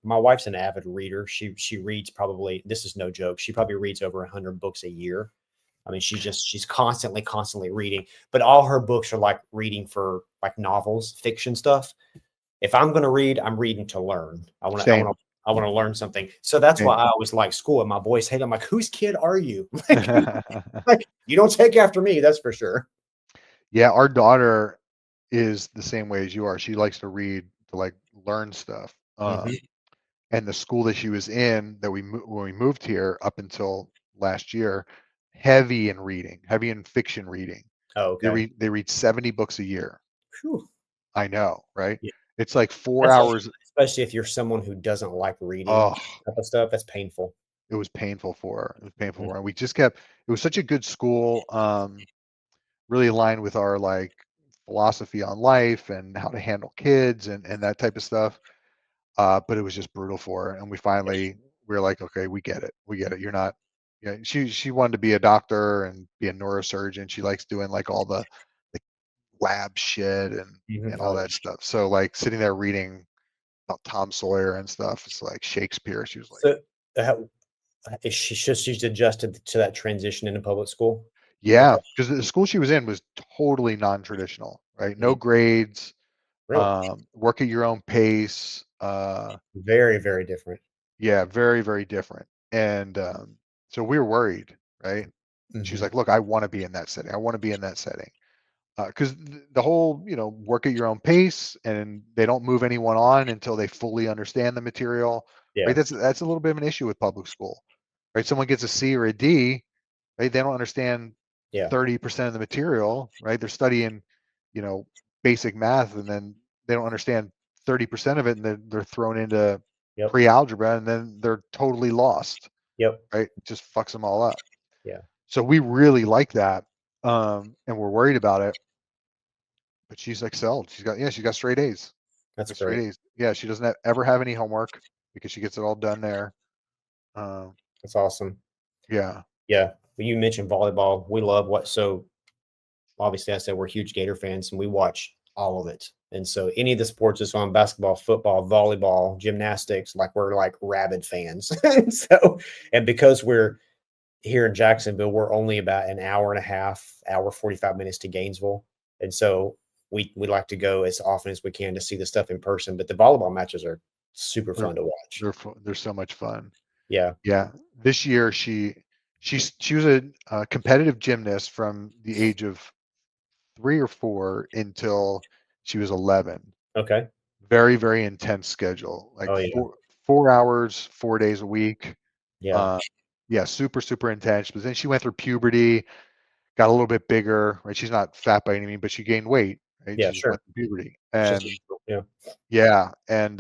My wife's an avid reader. She reads probably, this is no joke. She probably reads over 100 books a year. I mean, she's constantly reading, but all her books are like reading for like novels, fiction stuff. If I'm going to read, I'm reading to learn. Same. I want to learn something. So that's why Same. I always like school. And my boys hate it. I'm like, whose kid are you? Like, you don't take after me. That's for sure. Yeah, our daughter is the same way as you are. She likes to read to like learn stuff. Hmm. And the school that she was in that when we moved here up until last year, heavy in reading, heavy in fiction reading. Oh, okay. They read 70 books a year. Whew. I know, right? Yeah. It's like 4 That's a, hours. especially if you're someone who doesn't like reading Oh, type of stuff. That's painful. it was painful for her. It was painful Mm. for her. And we just kept it was such a good school, really aligned with our like philosophy on life and how to handle kids and that type of stuff. But it was just brutal for her. And we were like, okay, we get it. We get it. You're not, yeah, she wanted to be a doctor and be a neurosurgeon. She likes doing like all the lab shit and Mhm. all Oh, that stuff. So like sitting there reading about Tom Sawyer and stuff, it's like Shakespeare. She was like, so how, is she's adjusted to that transition into public school? yeah, Okay. because the school she was in was totally non-traditional, right? No Mhm. grades, Really? work at your own pace. Very, very different. Yeah, very, very different. And so we were worried, right? She's Mhm. like, look, I want to be in that setting. I want to be in that setting. Because the whole, work at your own pace and they don't move anyone on until they fully understand the material, right? Yeah. That's a little bit of an issue with public school, right? Someone gets a C or a D, right? They don't understand Yeah. 30% of the material, right? They're studying, you know, basic math and then they don't understand 30% of it and then they're thrown into Yep. pre-algebra and then they're totally lost, Yep. right? Just fucks them all up. Yeah. So we really like that. And we're worried about it, but she's excelled. She's got straight A's. That's Got straight great. A's. Yeah, she doesn't ever have any homework because she gets it all done there. Um, That's awesome. yeah. Yeah. Well, you mentioned volleyball. We love what so obviously I said we're huge Gator fans and we watch all of it. And so any of the sports that's on basketball, football, volleyball, gymnastics, like we're like rabid fans. And so, and because we're here in Jacksonville, we're only about an hour and a half, hour 45 minutes to Gainesville. And so we like to go as often as we can to see the stuff in person. But the volleyball matches are super They're fun to watch. they're so much fun. Yeah. Yeah. This year she was a competitive gymnast from the age of 3 or 4 until she was 11. Okay. Very, very intense schedule, like Oh yeah. 4 hours, 4 days a week. Yeah. Uh, yeah, super, super intense. But then she went through puberty, got a little bit bigger, right? She's not fat by any means, but she gained weight, right? Yeah. She just Sure. went through puberty. It's just And yeah. yeah, and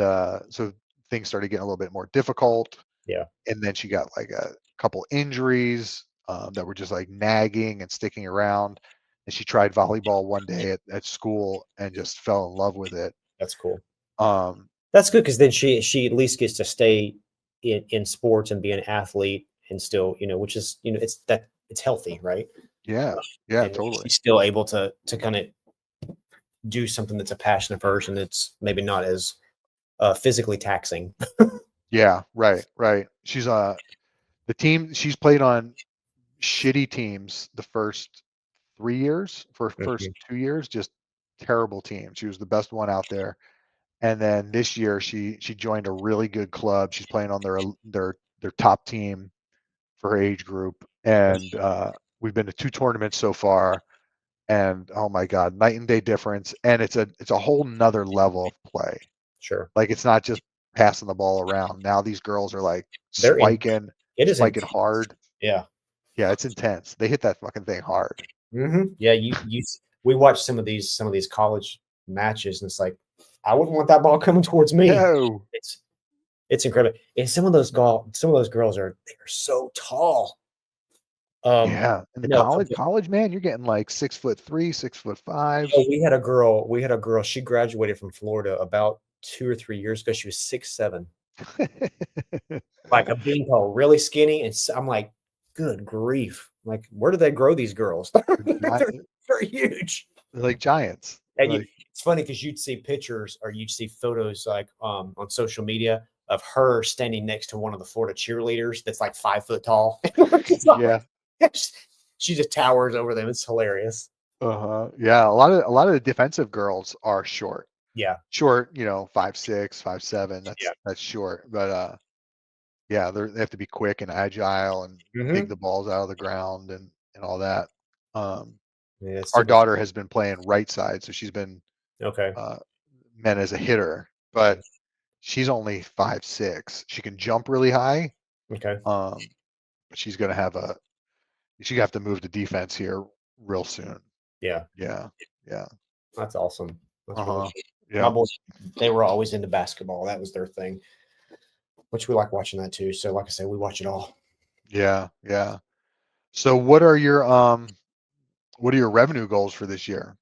so things started getting a little bit more difficult. Yeah. And then she got like a couple injuries that were just like nagging and sticking around. And she tried volleyball one day at school and just fell in love with it. That's cool. Um, That's good because then she at least gets to stay in sports and be an athlete and still, which is, it's healthy, right? yeah, yeah, And totally. she's still able to kind of do something that's a passion of hers and it's maybe not as physically taxing. Yeah, right, right. The team she's played on shitty teams the first 3 years, for first Mhm. 2 years, just terrible team. She was the best one out there. And then this year she joined a really good club. She's playing on their top team for her age group. And we've been to 2 tournaments so far. And oh my God, night and day difference. And it's a whole nother level of play. Sure. Like it's not just passing the ball around. Now these girls are like They're in it is spiking intense. hard. Yeah. Yeah, it's intense. They hit that fucking thing hard. Yeah, we watch some of these college matches and it's like I wouldn't want that ball coming towards me. No. It's it's incredible. And some of those girls are they're so tall. Um, Yeah. In the no, college, man, you're getting like 6'3", 6'5". so we had a girl, she graduated from Florida about 2 or 3 years ago. She was 6'7", like a beanpole, really skinny, and I'm like, "Good grief." Like, where do they grow these girls? They're they're huge. They're like giants. And Like, it's funny because 'cause you'd see pictures or you'd see photos, like, on social media of her standing next to one of the Florida cheerleaders that's, like, 5 foot tall. It's yeah. like she just towers over them. It's hilarious. Uh-huh. Yeah, a lot of the defensive girls are short. Yeah, Short, 5'6", 5'7". yeah. That's short. But yeah, they have to be quick and agile and dig Mhm. the balls out of the ground and all that. Um, Yeah, it's our super daughter has been playing right side, so she's been okay. uh, meant as a hitter, but she's only 5'6". She can jump really high, Okay. um, but she's gonna have to move to defense here real soon. Yeah, Yeah, yeah, that's awesome. That's really uh-huh, cool. My yeah, boys, they were always into basketball. That was their thing, which we like watching that too. So, like I said, we watch it all. yeah, yeah. So what are your revenue goals for this year?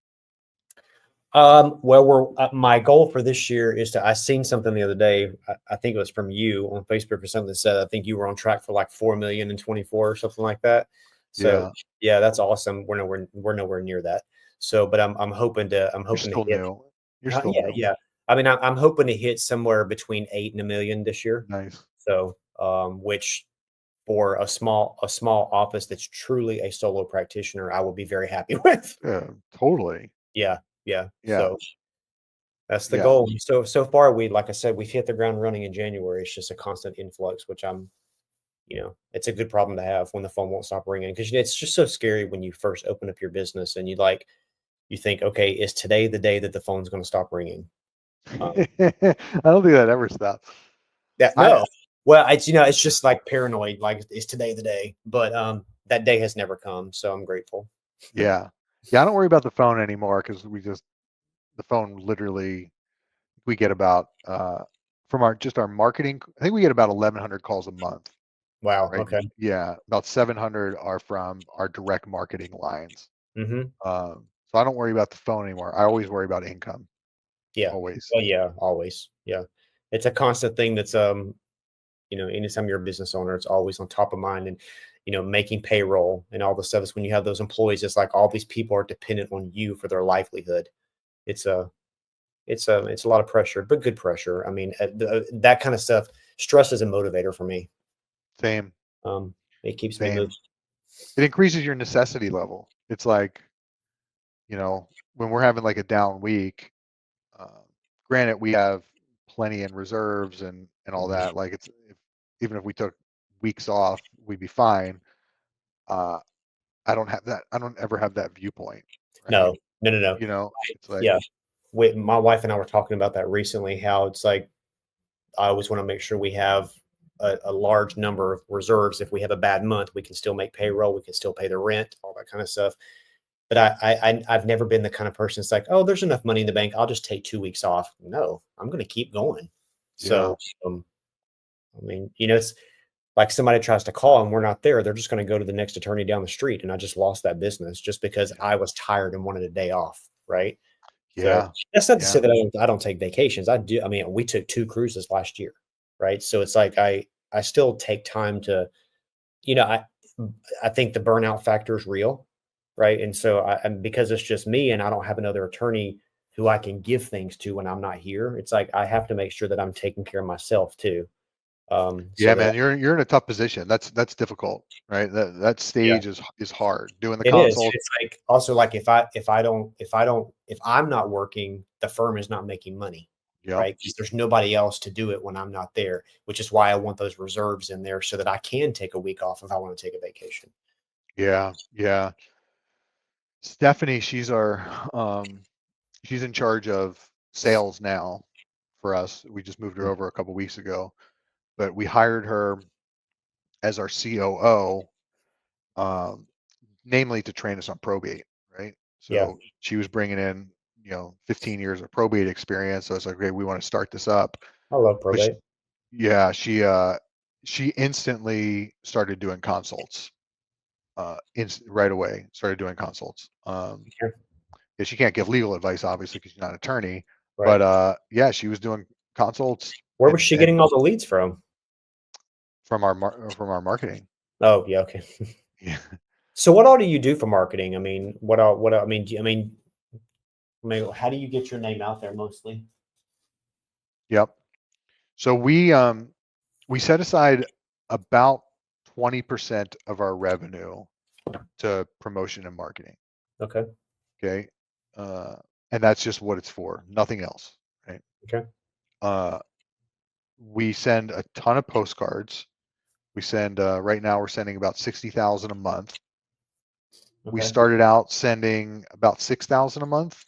Well, my goal for this year is to. I seen something the other day. I think it was from you on Facebook or something that said I think you were on track for like 4 million in 24 or something like that. So Yeah, yeah, that's awesome. We're nowhere near that. So, but I'm you're hoping to still hit. new. You're still Yeah, new. yeah. I mean, I'm hoping to hit somewhere between 8 and 1 million this year. Nice. So, which for a small office that's truly a solo practitioner, I will be very happy with. Yeah, totally. Yeah, yeah. Yeah, So that's the yeah, goal. So far, like I said, we've hit the ground running in January. It's just a constant influx, which it's a good problem to have when the phone won't stop ringing because it's just so scary when you first open up your business and you think, okay, is today the day that the phone's going to stop ringing? Um, I don't think that ever stops. that I no, well, it's just like paranoid. Like, is today the day? But that day has never come, so I'm grateful. Yeah, yeah. I don't worry about the phone anymore because the phone literally we get about from our marketing. I think we get about 1,100 calls a month. Wow. Right. Okay. Yeah, about 700 are from our direct marketing lines. Hmm. So I don't worry about the phone anymore. I always worry about income. Yeah. Always. Well, yeah. Always. Yeah. It's a constant thing. That's anytime you're a business owner, it's always on top of mind. And making payroll and all the stuff is when you have those employees. It's like all these people are dependent on you for their livelihood. It's a it's a lot of pressure, but good pressure. I mean, that kind of stuff. Stress is a motivator for me. Same. Um, it keeps me moving. Same. It increases your necessity level. It's like, when we're having like a down week, uh, granted we have plenty in reserves and all Mhm. that. Like even if we took weeks off, we'd be fine. Uh, I don't have that. I don't ever have that viewpoint, right? No, no, no, no. It's like, Yeah, my wife and I were talking about that recently. How it's like I always want to make sure we have a large number of reserves. If we have a bad month, we can still make payroll, we can still pay the rent, all that kind of stuff. But I've never been the kind of person that's like, oh, there's enough money in the bank. I'll just take 2 weeks off. No, I'm going to keep going. yeah, So, I mean, it's like somebody tries to call and we're not there. They're just going to go to the next attorney down the street, and I just lost that business just because yeah, I was tired and wanted a day off. Right. So yeah, that's not to say yeah, that I don't take vacations. I do. I mean, we took 2 cruises last year, right? So it's like I still take time to, you know, I think the burnout factor is real, right? And so and because it's just me and I don't have another attorney who I can give things to when I'm not here, it's like I have to make sure that I'm taking care of myself too. So yeah, that man. You're in a tough position. That's difficult, right? That yeah, stage is hard. Doing the it is. consult. It's like also like if I'm not working, the firm is not making money, Yep. right? Because there's nobody else to do it when I'm not there, which is why I want those reserves in there so that I can take a week off if I want to take a vacation. Yeah, yeah. Stephanie, she's in charge of sales now for us. We just moved her Mm. over a couple weeks ago, but we hired her as our COO, um, namely to train us on probate, right? Yeah, So she was bringing in, 15 years of probate experience. So it's like, okay, we want to start this up. I love But probate. yeah, she instantly started doing consults. right away. Started doing consults. Okay. Yeah, she can't give legal advice, obviously, because she's not an attorney. Right. But yeah, she was doing consults Where was she and getting all the leads from? from our marketing. Oh, yeah. Okay. Yeah. So what all do you do for marketing? I mean, I mean, I mean, how do you get your name out there mostly? Yep. So we set aside about 20% of our revenue to promotion and marketing. Okay. Okay. Uh, and that's just what it's for, nothing else. Right. Okay. Uh, we send a ton of postcards. We send right now we're sending about 60,000 a month. We Okay. started out sending about 6,000 a month,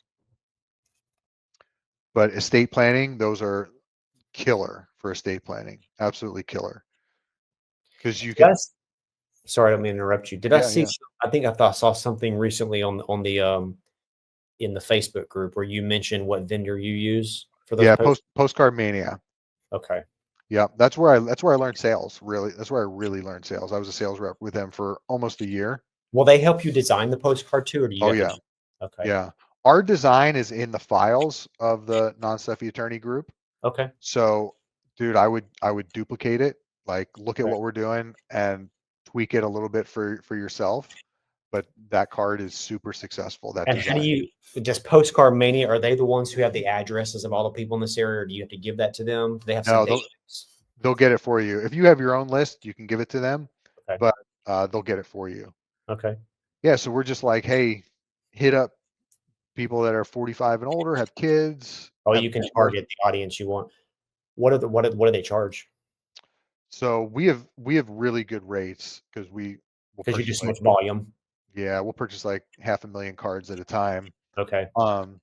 but estate planning, those are killer for estate planning. Absolutely killer. Because you can, Yes. Sorry, I don't mean to interrupt you. Did I yeah, see? yeah. I think I thought I saw something recently on the in the Facebook group where you mentioned what vendor you use for those Yeah, posts. postcard mania. Okay. Yeah, that's where I learned sales. Really, that's where I really learned sales. I was a sales rep with them for almost a year. Will they help you design the postcard too, or do you Oh have to? yeah, Okay. yeah. Our design is in the files of the Non-Stuffy attorney group. Okay. So, dude, I would duplicate it, like look at Right. what we're doing and tweak it a little bit for yourself. But that card is super successful. That And how do design. you just postcard mania? Are they the ones who have the addresses of all the people in this area, or do you have to give that to them? Do they have some No, database? they'll get it for you. If you have your own list, you can give it to them, Okay. but they'll get it for you. Okay. Yeah, so we're just like, hey, hit up people that are 45 and older, have kids, Oh, have you can net worth. target the audience you want. What do they charge? So we have really good rates because we will Because you do purchase so like, much volume. yeah, we'll purchase like 500,000 cards at a time. Okay. Um,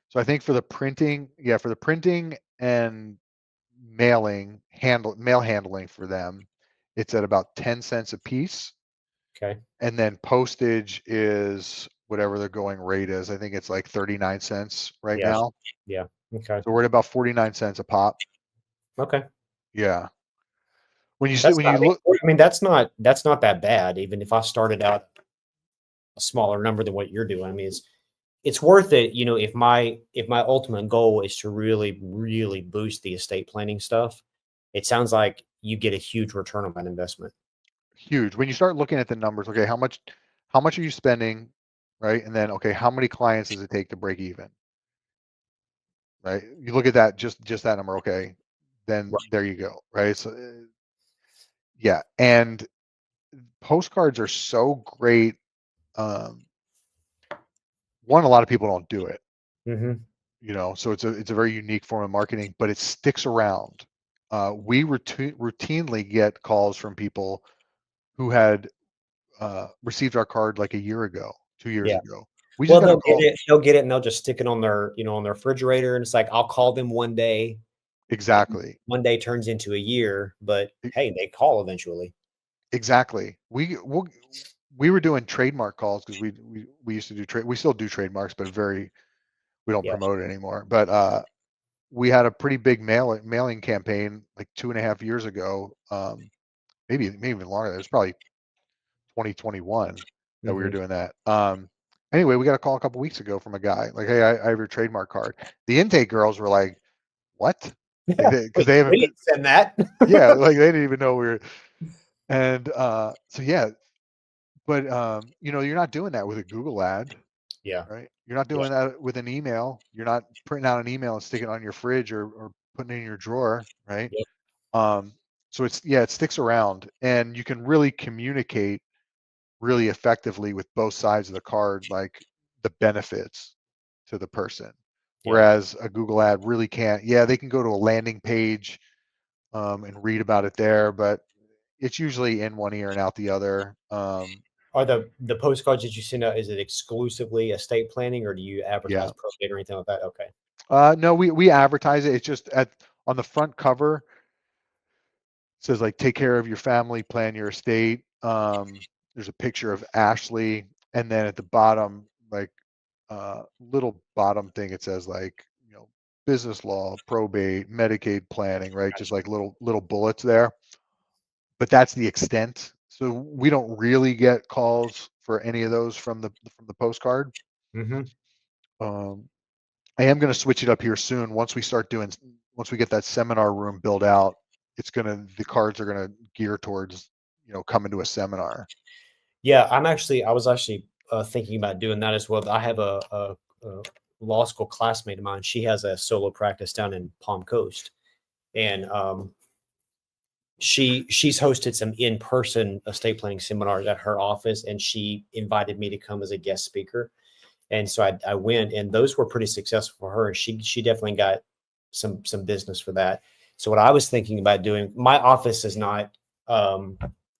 so I think for the printing, yeah, for the printing and mail handling for them, it's at about 10 cents a piece. Okay. And then postage is whatever the going rate is. I think it's like 39 cents right Yeah. now. Yeah. Okay. So we're at about 49 cents a pop. Okay. Yeah. When you That's when not. you look, I mean, that's not that bad. Even if I started out a smaller number than what you're doing, I mean, it's worth it. You know, if my ultimate goal is to really boost the estate planning stuff, it sounds like you get a huge return on that investment. huge. When you start looking at the numbers, okay, how much are you spending, right? And then okay, how many clients does it take to break even, right? You look at that just that number, okay, then Right. there you go, right? So yeah, and postcards are so great. Um, one, a lot of people don't do it, Hmm. so it's a very unique form of marketing, but it sticks around. We routinely get calls from people who had received our card like a year ago, 2 years Yeah. ago. We just Well, got a they'll get call. it. They'll get it, and they'll just stick it on their, on their refrigerator. And it's like I'll call them one day. And Exactly. one day turns into a year, but E- hey, they call eventually. Exactly. We were doing trademark calls because we used to do trade. We still do trademarks, but we don't Yeah. promote it anymore. But we had a pretty big mailing campaign like 2.5 years ago. Maybe even longer. It was probably 2021 that we were Hmm. doing that. Anyway, we got a call a couple weeks ago from a guy like, "Hey, I have your trademark card." The intake girls were like, "What?" Like Yeah. because they We haven't been, didn't send that. yeah, like they didn't even know we were. And so yeah, but you're not doing that with a Google ad, Yeah. right? You're not Yeah. doing that with an email. You're not printing out an email and sticking it on your fridge or putting it in your drawer, right? Yep. Um, so it sticks around, and you can really communicate really effectively with both sides of the card, like the benefits to the person. Yeah. Whereas a Google ad really can't. Yeah, they can go to a landing page and read about it there, but it's usually in one ear and out the other. Are the postcards that you send out, is it exclusively estate planning, or do you advertise Yeah. probate or anything like that? Okay. No, we advertise it. It's just on the front cover. It says like take care of your family, plan your estate. There's a picture of Ashley, and then at the bottom, like little bottom thing, it says like business law, probate, Medicaid planning, right? Just Gotcha. like little bullets there. But that's the extent. So we don't really get calls for any of those from the postcard. Mm-hmm. I am going to switch it up here soon. Once we get that seminar room built out, the cards are going to gear towards, coming to a seminar. Yeah, I was actually thinking about doing that as well. I have a law school classmate of mine. She has a solo practice down in Palm Coast, and she's hosted some in-person estate planning seminars at her office, and she invited me to come as a guest speaker. And so I went, and those were pretty successful for her. She definitely got some business for that. So what I was thinking about doing, my office is not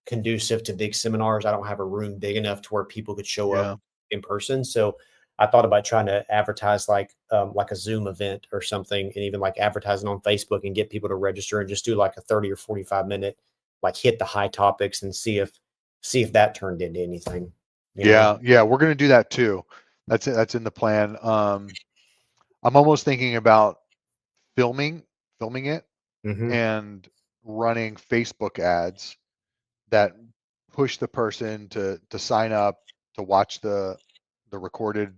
conducive to big seminars. I don't have a room big enough to where people could show up Yeah. in person. So I thought about trying to advertise like a Zoom event or something, and even like advertising on Facebook and get people to register and just do like a 30 or 45 minute, like hit the high topics and see if that turned into anything. You know? Yeah. Yeah. We're going to do that too. That's it. That's in the plan. I'm almost thinking about filming it Mm-hmm. and running Facebook ads that push the person to sign up to watch the recorded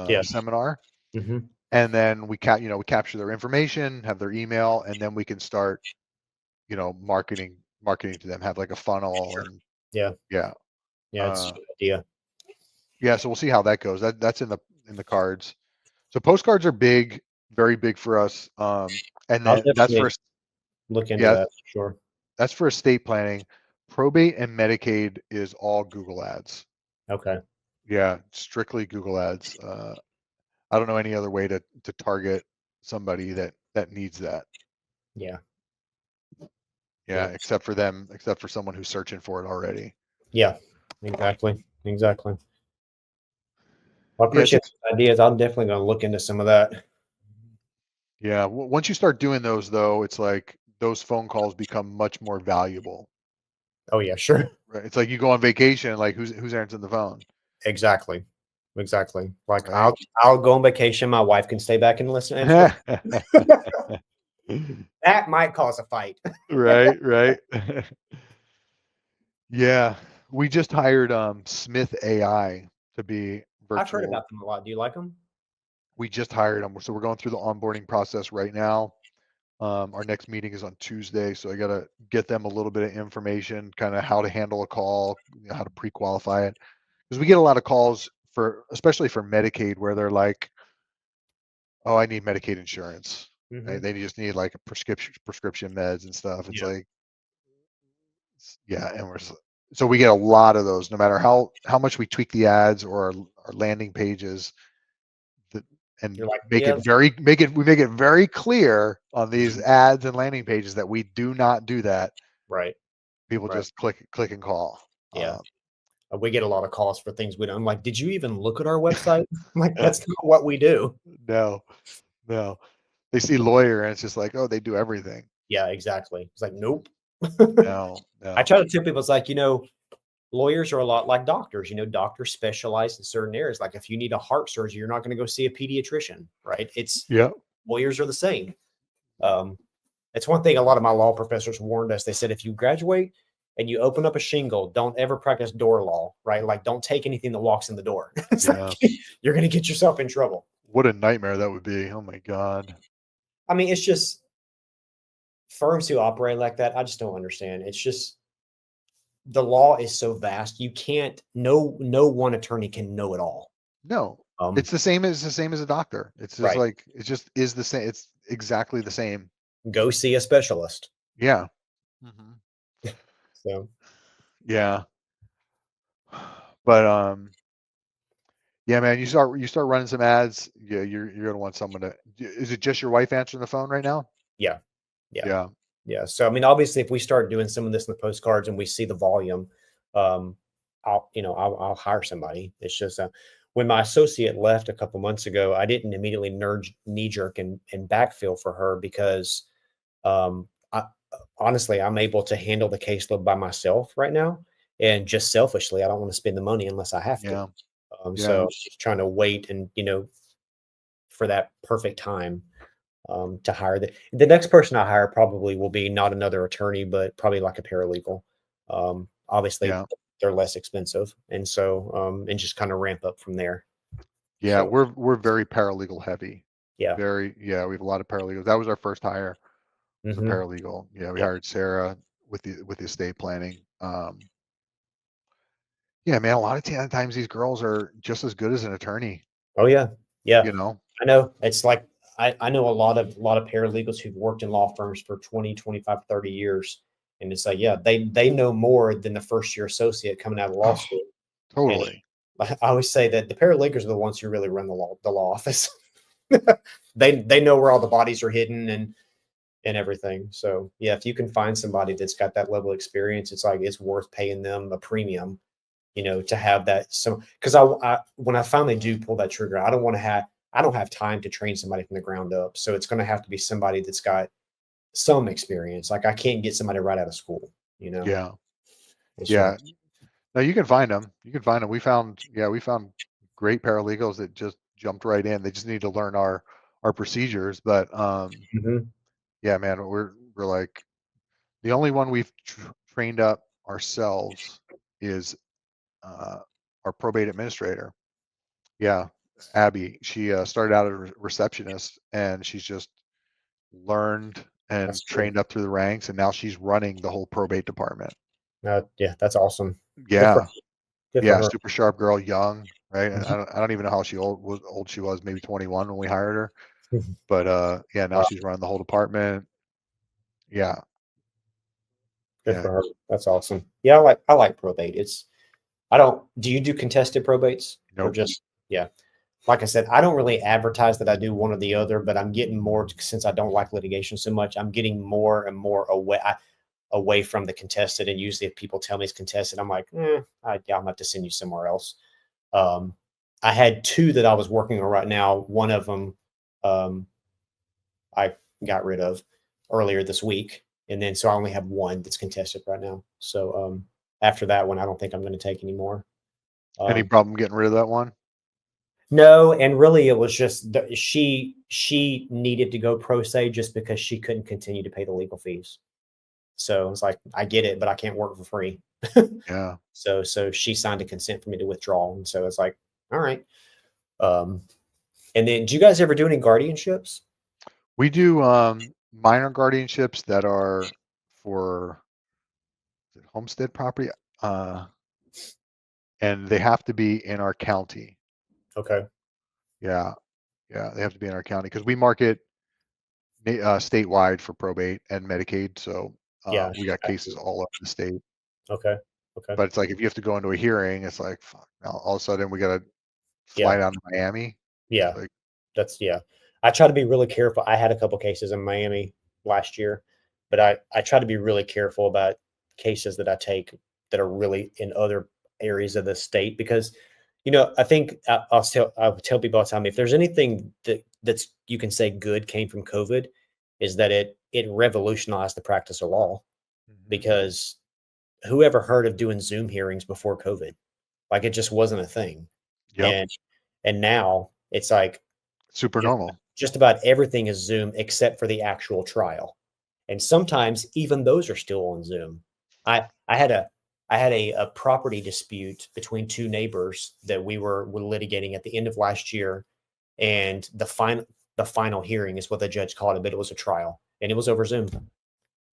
Yeah. seminar, Mm-hmm. and then we capture their information, have their email, and then we can start marketing to them, have like a funnel. Sure. And Yeah. yeah. Yeah. It's a uh good idea. yeah, so we'll see how that goes. That's in the cards. So postcards are big, very big for us. And I'll then definitely look into yeah, that. Sure. that's for estate planning. Probate and Medicaid is all Google ads. Okay. Yeah, strictly Google ads. I don't know any other way to target somebody that needs that. Yeah. Yeah, Yeah. except for someone who's searching for it already. Yeah. Exactly. Exactly. Well, I Yeah, appreciate the ideas. I'm definitely going to look into some of that. yeah. Once you start doing those, though, it's like those phone calls become much more valuable. Oh yeah, sure. Right? It's like you go on vacation, like who's answering the phone, Exactly. Exactly. Like right? I'll go on vacation. My wife can stay back and listen and answer. That might cause a fight. Right, right. Yeah, we just hired Smith AI to be I've heard virtual. about them a lot. Do you like them? We just hired them, so we're going through the onboarding process right now. Our next meeting is on Tuesday, so I got to get them a little bit of information, kind of how to handle a call, how to pre-qualify it, because we get a lot of calls especially for Medicaid, where they're like, "Oh, I need Medicaid insurance." Mm-hmm. They just need like a prescription meds and stuff. It's Yeah. like, yeah, and so we get a lot of those, no matter how much we tweak the ads or our landing pages, that, and You're like, make yeah. it very we make it very clear on these Mhm. ads and landing pages that we do not do that. Right. People Right. just click and call. Yeah. We get a lot of calls for things we don't. I'm like, did you even look at our website? I'm like, Uh, that's not what we do. no, no, they see lawyer and it's just like, oh, they do everything. Yeah, exactly. It's like, nope. No, I no, try to tell people, it's like, lawyers are a lot like doctors. Doctors specialize in certain areas. Like if you need a heart surgery, you're not going to go see a pediatrician, right? yeah, Lawyers are the same. Um, it's one thing a lot of my law professors warned us. They said, if you graduate and you open up a shingle, don't ever practice door law, right? Like don't take anything that walks in the door. It's like yeah. you're going to get yourself in trouble. What a nightmare that would be. Oh my God. I mean, it's just firms who operate like that. I just don't understand. It's just the law is so vast. You can't, no one attorney can know it all. No, Um, it's the same as a doctor. It's just right. like it just is the same. It's exactly the same. Go see a specialist. Yeah. Mhm. So Yeah. But yeah, man, you start running some ads. Yeah, you're gonna want someone to. Is it just your wife answering the phone right now? yeah, yeah, Yeah. yeah. So I mean, obviously, if we start doing some of this in the postcards and we see the volume, um, I'll hire somebody. It's just when my associate left a couple months ago, I didn't immediately knee jerk and backfill for her because I honestly I'm able to handle the caseload by myself right now. And just selfishly, I don't want to spend the money unless I have to. Yeah. So Yeah. I'm just trying to wait and for that perfect time to hire the next person I hire probably will be not another attorney, but probably like a paralegal. obviously Yeah. they're less expensive. And so, and just kind of ramp up from there. Yeah. So, We're very paralegal heavy. yeah. Very, yeah. We have a lot of paralegals. That was our first hire, was a Hmm. paralegal. Yeah. We Yeah. hired Sarah with the estate planning. Yeah, man. A lot of times these girls are just as good as an attorney. Oh yeah. You Yeah. know. I know. It's like, I know a lot of paralegals who've worked in law firms for 20, 25, 30 years. And it's like, yeah, they know more than the first year associate coming out of law Oh, school. And totally. I always say that the paralegals are the ones who really run the law office. They know where all the bodies are hidden and everything. So yeah, if you can find somebody that's got that level of experience, it's like it's worth paying them a premium, to have that. So because when I finally do pull that trigger, I don't have time to train somebody from the ground up. So it's going to have to be somebody that's got some experience. Like I can't get somebody right out of school. Yeah. It's just Yeah. No, you can find them. You can find them. We found great paralegals that just jumped right in. They just need to learn our procedures. But Mhm. yeah, man, we're like the only one we've trained up ourselves is our probate administrator. Yeah, Abby. She started out as a receptionist, and she's just learned That's and cool. trained up through the ranks, and now she's running the whole probate department. Yeah, that's awesome. Good for Yeah, good for yeah, her. super sharp girl, young, right? And Mhm. I don't even know how old she was, maybe 21 when we hired her. But yeah, now Wow, she's running the whole department. Yeah, good yeah. for her. That's awesome. Yeah, I like probate. I don't. Do you do contested probates or Nope. just yeah? Like I said, I don't really advertise that I do one or the other, but I'm getting more since I don't like litigation so much. I'm getting more and more away from the contested. And usually, if people tell me it's contested, I'm like, yeah, I'm going to have to send you somewhere else. Um, I had two that I was working on right now. One of them, um, I got rid of earlier this week, and then so I only have one that's contested right now. So after that one, I don't think I'm going to take anymore. Any Um, problem getting rid of that one? No, and really it was just she needed to go pro se just because she couldn't continue to pay the legal fees. So it's like, I get it, but I can't work for free. Yeah. So she signed a consent for me to withdraw. And so it's like, all right. Um, and then do you guys ever do any guardianships? We do minor guardianships that are for is it homestead property. Uh and they have to be in our county. Okay. Yeah. Yeah, they have to be in our county because we market statewide for probate and Medicaid. So Yeah. we got cases all over the state. Okay. Okay. But it's like if you have to go into a hearing, it's like fuck. Now all of a sudden we got to fly Yeah. down to Miami. It's Yeah. like Yeah. I try to be really careful. I had a couple cases in Miami last year, but I try to be really careful about cases that I take that are really in other areas of the state because, I think I would tell people all the time if there's anything that's you can say good came from COVID, is that it revolutionized the practice of law Mhm. because whoever heard of doing Zoom hearings before COVID? Like it just wasn't a thing, Yep, and now it's like super just normal. just about everything is Zoom except for the actual trial. And sometimes even those are still on Zoom. I had a property dispute between two neighbors that we were litigating at the end of last year, and the final hearing is what the judge called it, but it was a trial and it was over Zoom.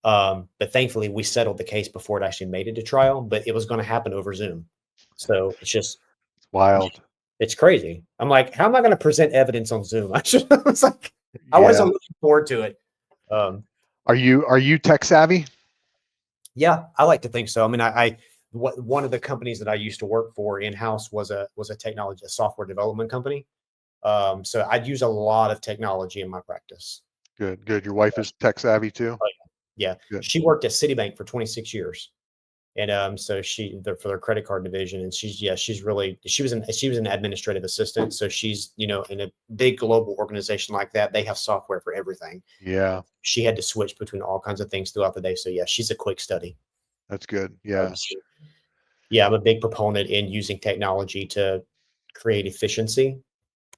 But thankfully we settled the case before it actually made it to trial, but it was going to happen over Zoom. So it's just It's wild. it's crazy. I'm like, how am I going to present evidence on Zoom? I was like, I wasn't Yeah. looking forward to it. Um, Are you tech savvy? yeah, I like to think so. I mean, one of the companies that I used to work for in house was a technology, a software development company. So I'd use a lot of technology in my practice. Good, good. Your wife is tech savvy too? Oh, yeah, Good. she worked at Citibank for 26 years. And so for their credit card division, and she was an administrative assistant. So she's in a big global organization like that, they have software for everything. Yeah, She had to switch between all kinds of things throughout the day. So yeah, she's a quick study. that's good. Yeah. So, yeah, I'm a big proponent in using technology to create efficiency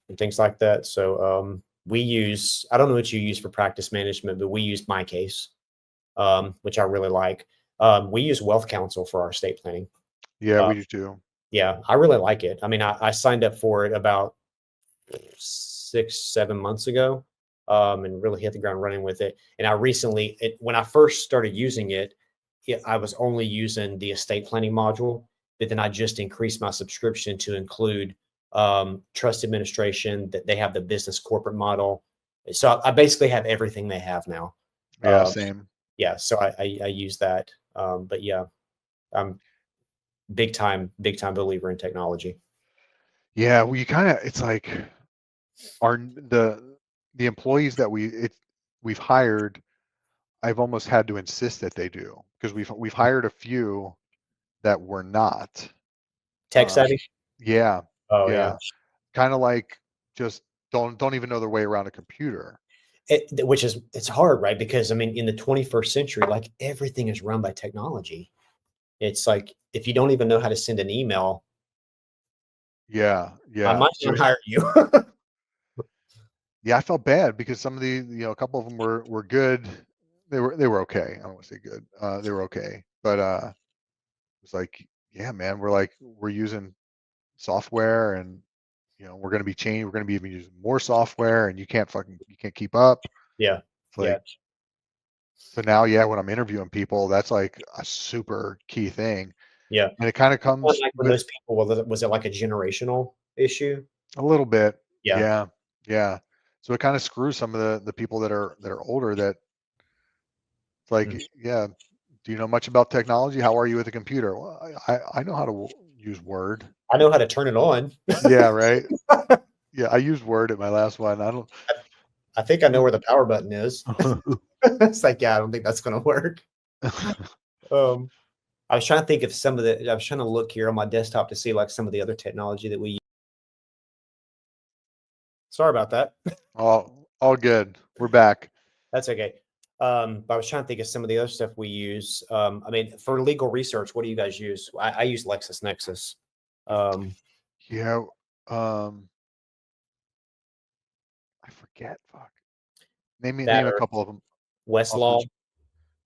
and things like that. So I don't know what you use for practice management, but we use my case, which I really like. We use Wealth Counsel for our estate planning. Yeah, Uh, we do too. yeah, I really like it. I mean, I signed up for it about 6, 7 months ago, and really hit the ground running with it. And I recently, when I first started using it, I was only using the estate planning module, but then I just increased my subscription to include trust administration. That they have the business corporate model, so I basically have everything they have now. Yeah, Uh, same. yeah, so I use that. But yeah, I'm big time believer in technology. Yeah, well, you kind of, it's like our the employees that we've hired, I've almost had to insist that they do, because we've hired a few that were not. Tech savvy. Yeah, Oh yeah, yeah. kind of like just don't even know their way around a computer. Which is it's hard, right? Because I mean, in the 21st century, like everything is run by technology. It's like if you don't even know how to send an email, Yeah, I yeah. might So not hire you. yeah, I felt bad because some of a couple of them were good. They were okay. I don't want to say good. They were okay, but it's like, yeah, man, we're using software, and we're going to be changed. We're going to be even using more software, and you can't keep up. Yeah, It's yeah, like, so now, yeah, when I'm interviewing people, that's like a super key thing, yeah. and it kind of Well, comes like when with those people, was it like a generational issue? a little bit. Yeah, Yeah, yeah. So it kind of screws some of the people that are older. That it's like, mm. yeah, do you know much about technology? How are you with a computer? Well, I know how to use Word. I know how to turn it on. Yeah, right. Yeah, I used Word at my last one. I don't. I think I know where the power button is. It's like, yeah, I don't think that's going to work. Um, I was trying to think of some of the. I was trying to look here on my desktop to see like some of the other technology that we use. Sorry about that. All good. We're back. That's okay. But I was trying to think of some of the other stuff we use. I mean, for legal research, what do you guys use? I use LexisNexis. Um, Yeah. Um, I forget. Fuck. that Name a or couple of them. Also, Westlaw.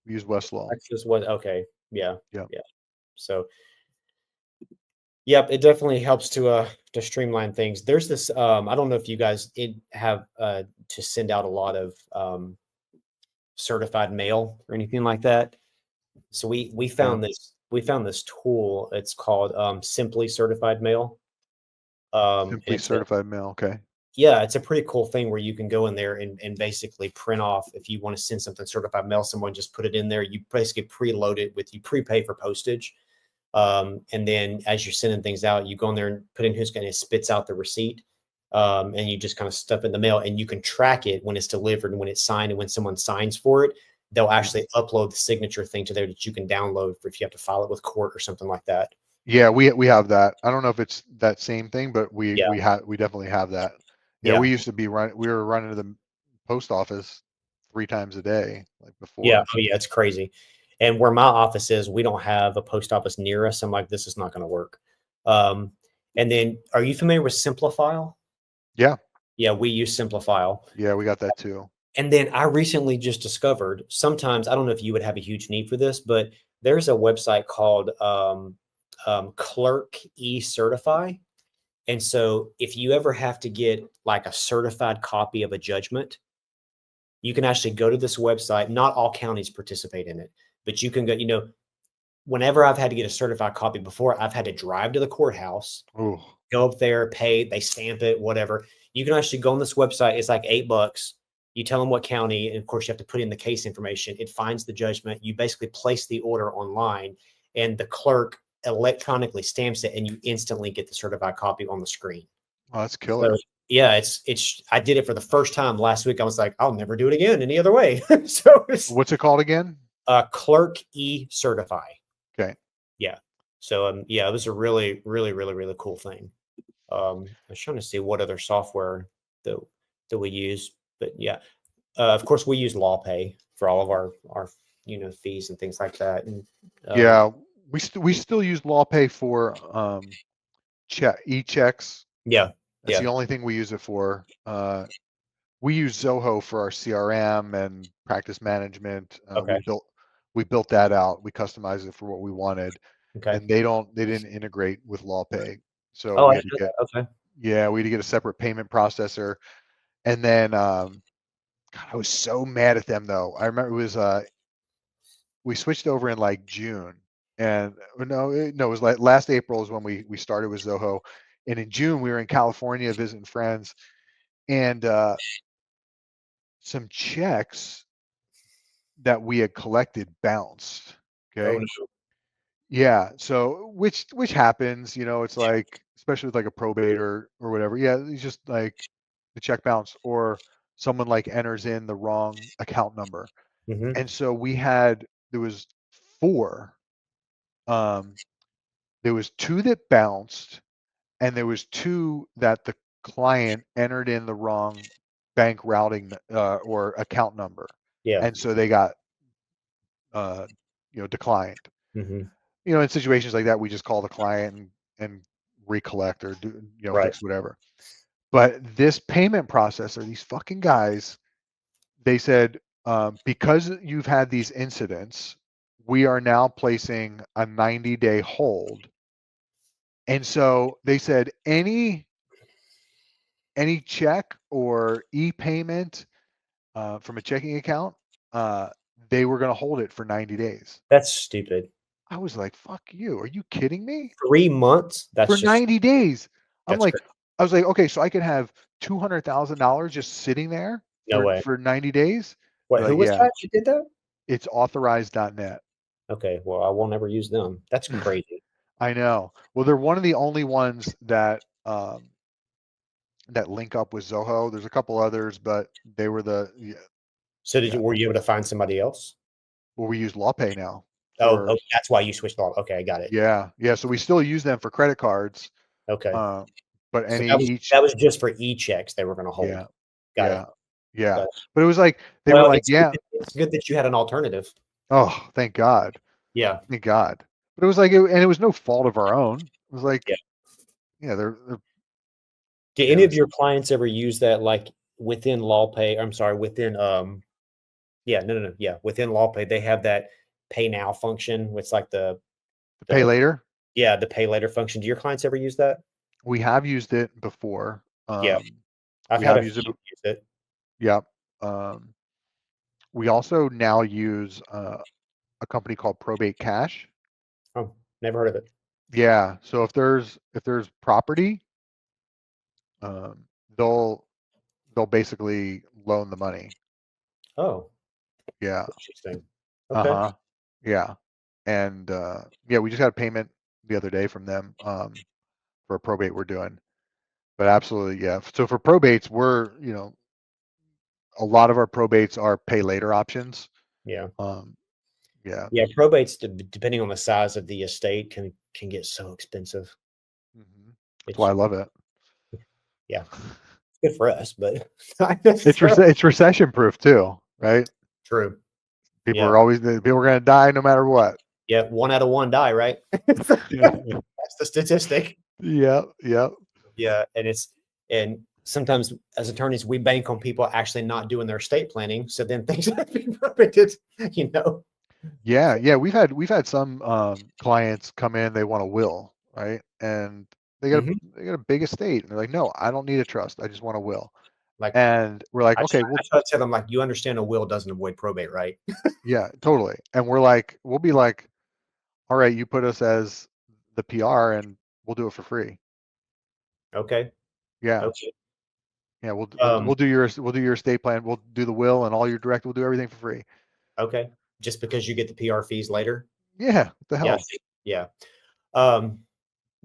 we use Westlaw. Lexis was okay. Yeah, Yeah. yeah. So, yep, it definitely helps to streamline things. There's this. I don't know if you guys have to send out a lot of certified mail or anything like that. So Okay. we found this tool. It's called Simply Certified Mail. And Simply certified mail. Okay. it's a pretty cool thing where you can go in there and basically print off if you want to send something certified mail someone, just put it in there. You basically preload it with you prepay for postage. And then as you're sending things out, you go in there and put in who's going to spits out the receipt. And you just kind of stuff in the mail and you can track it when it's delivered and when it's signed and when someone signs for it, they'll actually upload the signature thing to there that you can download for if you have to file it with court or something like that. Yeah, we have that. I don't know if it's that same thing, but Yeah. we definitely have that. Yeah, Yeah. we used to we were running to the post office 3 times a day, like Yeah. before. Oh, yeah. It's crazy. And where my office is, we don't have a post office near us. I'm like, this is not going to work. Um, and then are you familiar with Simplifile? Yeah, Yeah, we use Simplifile. yeah, we got that too. And then I recently just discovered sometimes I don't know if you would have a huge need for this, but there's a website called Clerk E Certify. And so if you ever have to get like a certified copy of a judgment, you can actually go to this website. Not all counties participate in it, but you can go, whenever I've had to get a certified copy before, I've had to drive to the courthouse, Oh, go up there, pay, they stamp it, whatever. You can actually go on this website. It's like $8. You tell them what county, and of course, you have to put in the case information. It finds the judgment. You basically place the order online, and the clerk electronically stamps it, and you instantly get the certified copy on the screen. that's So killer. yeah, it's. I did it for the first time last week. I was like, I'll never do it again any other way. So it's What's it called again? Clerk E Certify. Okay. Yeah. So yeah, it was a really, really, really, really cool thing. I was trying to see what other software that we use, but yeah, of course we use LawPay for all of our fees and things like that. And Yeah, we still use LawPay for e-checks. yeah, That's yeah, the only thing we use it for. We use Zoho for our CRM and practice management. okay, We built that out. We customized it for what we wanted, Okay. and they didn't integrate with LawPay. So Oh, we I had didn't to know get, that. Okay. yeah, we had to get a separate payment processor. And then, God, I was so mad at them though. I remember it was, we switched over in like June, and no, it was like last April is when we started with Zoho. And in June we were in California visiting friends, and some checks that we had collected bounced. Oh Okay. no. Yeah. So which happens, it's like, especially with like a probate or whatever. Yeah, it's just like the check bounce, or someone like enters in the wrong account number. Mm-hmm. And so there was four. Um, there was two that bounced, and there was two that the client entered in the wrong bank routing or account number. Yeah. And so they got uh, declined. Mm-hmm. In situations like that, we just call the client and recollect or do, Right. fix whatever. But this payment processor, these fucking guys, they said, because you've had these incidents, we are now placing a 90-day hold. And so they said any check or e-payment from a checking account, uh, they were going to hold it for 90 days. That's stupid. I was like, fuck you. Are you kidding me? 3 months? For That's just 90 days. I'm that's like, crazy. I was like, okay, so I could have $200,000 just sitting there No way. for 90 days. What? They're Who like, was yeah, that? You did that? it's authorized.net. Okay. Well, I won't ever use them. That's crazy. I know. Well, they're one of the only ones that link up with Zoho. There's a couple others, but they were yeah, So yeah. were you able to find somebody else? Well, we use LawPay now Oh, for, oh, that's why you switched off. Okay, I got it. yeah, yeah. So we still use them for credit cards, Okay. uh, but So any each, that was just for e-checks they were going to hold. yeah, Got it. yeah, yeah. Got it. But it was like they were Well, like, yeah, it's good that you had an alternative. oh, thank God. Yeah. Thank God. But it was like, and it was no fault of our own. It was like, Yeah. yeah, they're Do you any know, of your clients ever use that like within LawPay? I'm sorry, within yeah, no. Yeah, within LawPay, they have that pay now function. It's like the pay the later. yeah, the pay later function. Do your clients ever use that? We have used it before. Yeah, I've We had have a used it. few use it. Yep. Um, we also now use a company called Probate Cash. Oh, never heard of it. Yeah. So if there's property, um, they'll they'll basically loan the money. Oh, Yeah. interesting. Uh Okay. huh. Yeah. And yeah, we just got a payment the other day from them for a probate we're doing. But absolutely, yeah. So for probates, a lot of our probates are pay later options. Yeah. Um, yeah. Yeah, probates, depending on the size of the estate, can get so expensive. That's why It's I love it. yeah, good for us, but It's recession proof too, right? true. People Yeah. are always people are going to die no matter what. Yeah, 1 out of 1 die, right? That's the statistic. Yep, yep. Yeah, and sometimes as attorneys, we bank on people actually not doing their estate planning, so then things have to be perfected, you know? Yeah, yeah. We've had some clients come in, they want a will, right? And they got a Mhm. they got a big estate, and they're like, no, I don't need a trust. I just want a will. Like, And we're like, I try okay, I well, try to tell them, like, "You understand a will doesn't avoid probate, right?" yeah, totally. And we're like, we'll be like, all right, you put us as the PR, and we'll do it for free. Okay, Yeah, okay. yeah. We'll Um, we'll do your estate plan. We'll do the will and all your direct. We'll do everything for free. okay. Just because you get the PR fees later? Yeah, what the Yeah, hell? yeah. Um,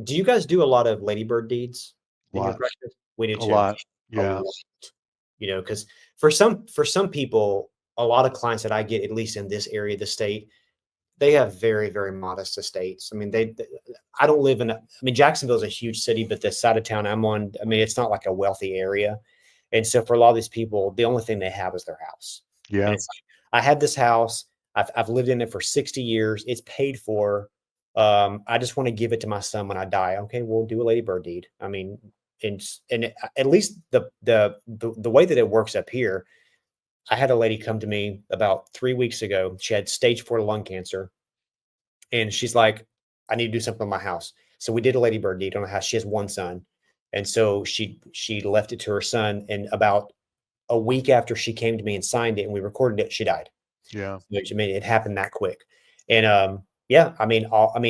do you guys do a lot of ladybird deeds A in your lot, practice? We do a too. lot. A Yeah. lot. You know, because for some people, a lot of clients that I get, at least in this area of the state, they have very, very modest estates. I mean, I don't live in, I mean, Jacksonville is a huge city, but the side of town I'm on, I mean, it's not like a wealthy area. And so for a lot of these people, the only thing they have is their house. And Yeah. it's like, I have this house. I've lived in it for 60 years. It's paid for. I just want to give it to my son when I die. Okay, we'll do a ladybird deed. I mean, at least the way that it works up here, I had a lady come to me about 3 weeks ago. She had stage 4 lung cancer. And she's like, I need to do something on my house. So we did a ladybird deed on the house. She has one son. And so she left it to her son. And about a week after she came to me and signed it and we recorded it, she died. Yeah. Which, I mean, it happened that quick. And yeah, I mean,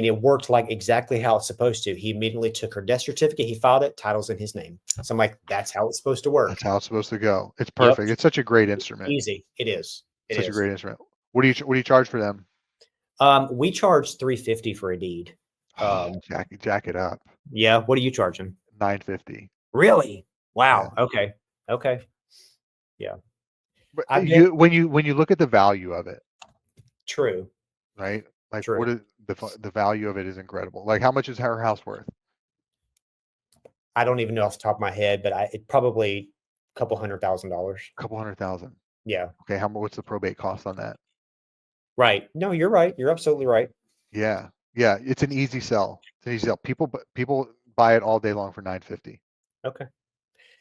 it worked like exactly how it's supposed to. He immediately took her death certificate, he filed it, titles in his name. So I'm like, that's how it's supposed to work. That's how it's supposed to go. It's Yep. perfect. It's such a great instrument. Easy. It is. It Such a is. great instrument. What do you charge for them? We charge $350 for a deed. Jack it up. Yeah. What are you charging? $950. Really? Yeah. Wow. Okay. Okay. Yeah. But I've been when you look at the value of it, true. right? Like True. what is the value of it is incredible. Like how much is her house worth? I don't even know off the top of my head, but it probably a couple $100,000. A couple $100,000. Yeah. Okay, what's the probate cost on that? Right. No, you're right. You're absolutely right. Yeah. Yeah, it's an easy sell. It's an easy sell. People buy it all day long for $950. Okay.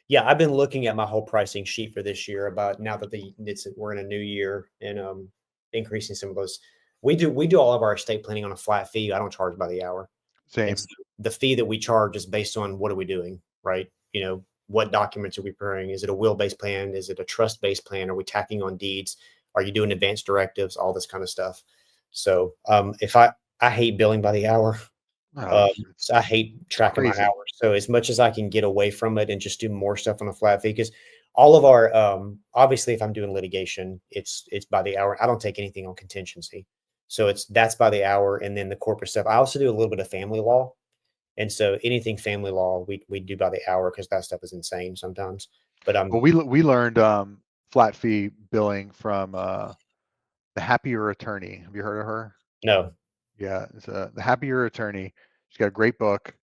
Yeah, I've been looking at my whole pricing sheet for this year about now that we're in a new year and increasing some of those. We do all of our estate planning on a flat fee. I don't charge by the hour. And Same. so the fee that we charge is based on what are we doing, right? What documents are we preparing? Is it a will-based plan? Is it a trust-based plan? Are we tacking on deeds? Are you doing advanced directives? All this kind of stuff. So if I hate billing by the hour. Oh, So I hate tracking my crazy. hours. So as much as I can get away from it and just do more stuff on a flat fee, because all of our obviously if I'm doing litigation, it's by the hour. I don't take anything on contingency. So that's by the hour. And then the corporate stuff. I also do a little bit of family law. And so anything family law, we do by the hour because that stuff is insane sometimes. But Well, we learned flat fee billing from the Happier Attorney. Have you heard of her? no. Yeah, it's the Happier Attorney. She's got a great book.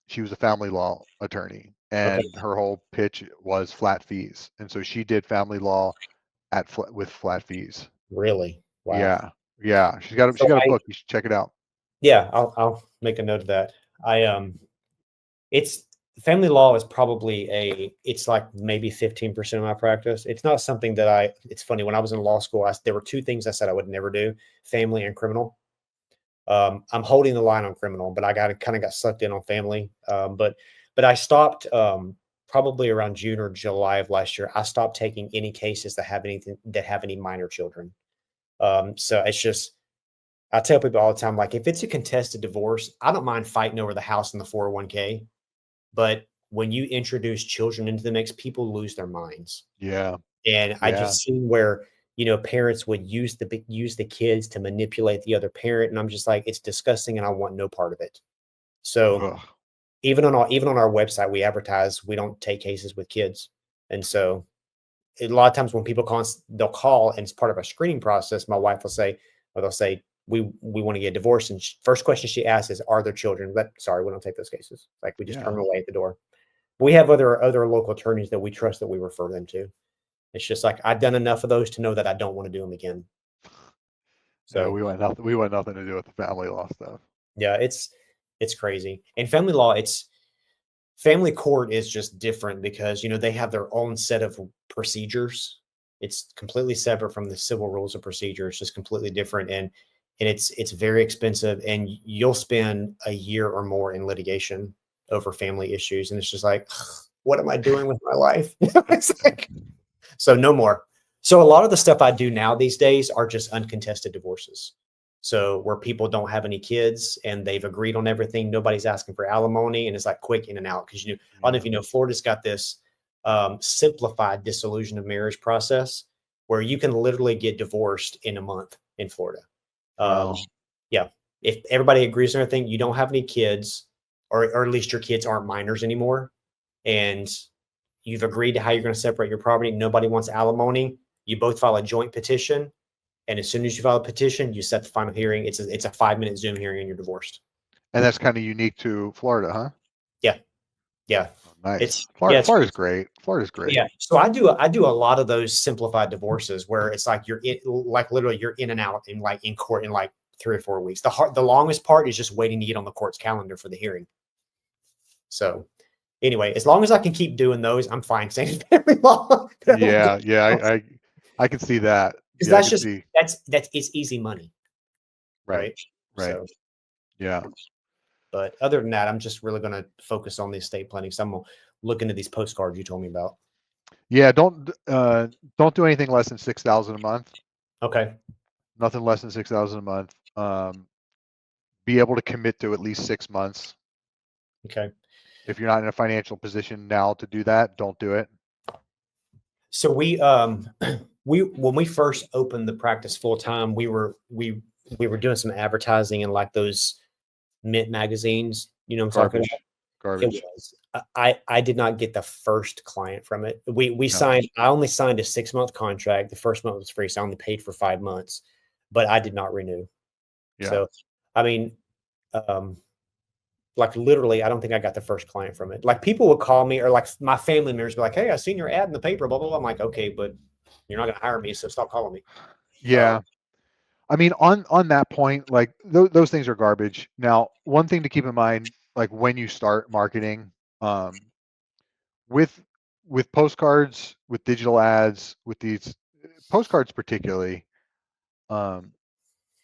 She was a family law attorney, Okay. and her whole pitch was flat fees. And so she did family law with flat fees. Really? Wow. Yeah, yeah. She's got So a book. You should check it out. yeah, I'll make a note of that. It's family law is probably it's like maybe 15% of my practice. It's not something that it's funny. When I was in law school, there were two things I said I would never do: family and criminal. I'm holding the line on criminal, but I kind of got sucked in on family. But I stopped probably around June or July of last year. I stopped taking any cases that have any minor children. So it's just, I tell people all the time, like if it's a contested divorce, I don't mind fighting over the house and the 401k. But when you introduce children into the mix, people lose their minds. Yeah, And I yeah. just seen where, parents would use the kids to manipulate the other parent. And I'm just like, it's disgusting and I want no part of it. So Ugh. even on our website, we advertise, we don't take cases with kids. And so a lot of times when people call, they'll call and it's part of a screening process. My wife will say, or they'll say, we want to get divorced. And first question she asks is, are there children? But sorry, we don't take those cases. Like we just turn them away at the door. We have other local attorneys that we trust that we refer them to. It's just like, I've done enough of those to know that I don't want to do them again. Yeah, So we want nothing to do with the family law stuff. yeah, it's crazy. And family law, family court is just different because, they have their own set of procedures. It's completely separate from the civil rules of procedure. It's just completely different. And it's very expensive and you'll spend a year or more in litigation over family issues. And it's just like, what am I doing with my life? It's like, so no more. So a lot of the stuff I do now these days are just uncontested divorces. So where people don't have any kids and they've agreed on everything, nobody's asking for alimony, and it's like quick in and out. Because I don't know if you know, Florida's got this simplified dissolution of marriage process where you can literally get divorced in a month in Florida. Wow. Yeah, if everybody agrees on everything, you don't have any kids, or at least your kids aren't minors anymore, and you've agreed to how you're going to separate your property. Nobody wants alimony. You both file a joint petition. And as soon as you file a petition, you set the final hearing. It's a 5-minute Zoom hearing and you're divorced. And that's kind of unique to Florida, huh? Yeah. Yeah. Oh, nice. It's Florida's great. Florida's great. Yeah. So I do a lot of those simplified divorces where it's like literally you're in and out in court in like 3 or 4 weeks. The longest part is just waiting to get on the court's calendar for the hearing. So Anyway, as long as I can keep doing those, I'm fine saying family law. Yeah, I can see that. Because Yeah, I that's can just see. that's it's easy money, Right, right? right. So, Yeah. but other than that, I'm just really going to focus on the estate planning. So I'm gonna look into these postcards you told me about. Yeah, don't do anything less than 6,000 a month. Okay. Nothing less than 6,000 a month. Be able to commit to at least 6 months. Okay. If you're not in a financial position now to do that, don't do it. So we when we first opened the practice full time, we were doing some advertising in like those mint magazines. You know what I'm talking about? Garbage. It Garbage. was. I did not get the first client from it. We No. signed. I only signed a 6 month contract. The first month was free, so I only paid for 5 months, but I did not renew. Yeah. So, I mean, um, like literally, I don't think I got the first client from it. Like people would call me, or like my family members be like, "Hey, I seen your ad in the paper." Blah blah blah. I'm like, "Okay, but you're not going to hire me, so stop calling me." Yeah. I mean, on that point, like those things are garbage. Now, one thing to keep in mind, like when you start marketing, um, with with postcards, with digital ads, with these postcards particularly, um,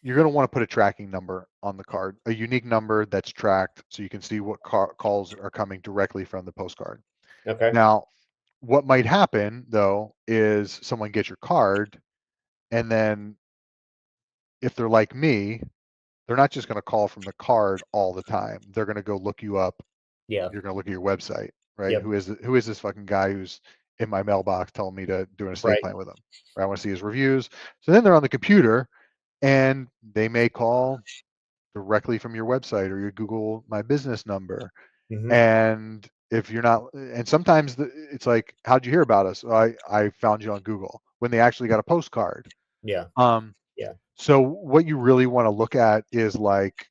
you're going to want to put a tracking number on the card, a unique number that's tracked, so you can see what calls are coming directly from the postcard. Okay. Now, what might happen though is someone gets your card, and then if they're like me, they're not just going to call from the card all the time. They're going to go look you up. Yeah. You're going to look at your website, right? Yep. Who is this fucking guy who's in my mailbox telling me to do an estate Right. plan with him? Right? I want to see his reviews. So then they're on the computer, and they may call directly from your website or your Google My Business number. Hmm. And if you're not, and sometimes it's like, how'd you hear about us? I found you on Google, when they actually got a postcard. Yeah. Um, Yeah. so what you really want to look at is like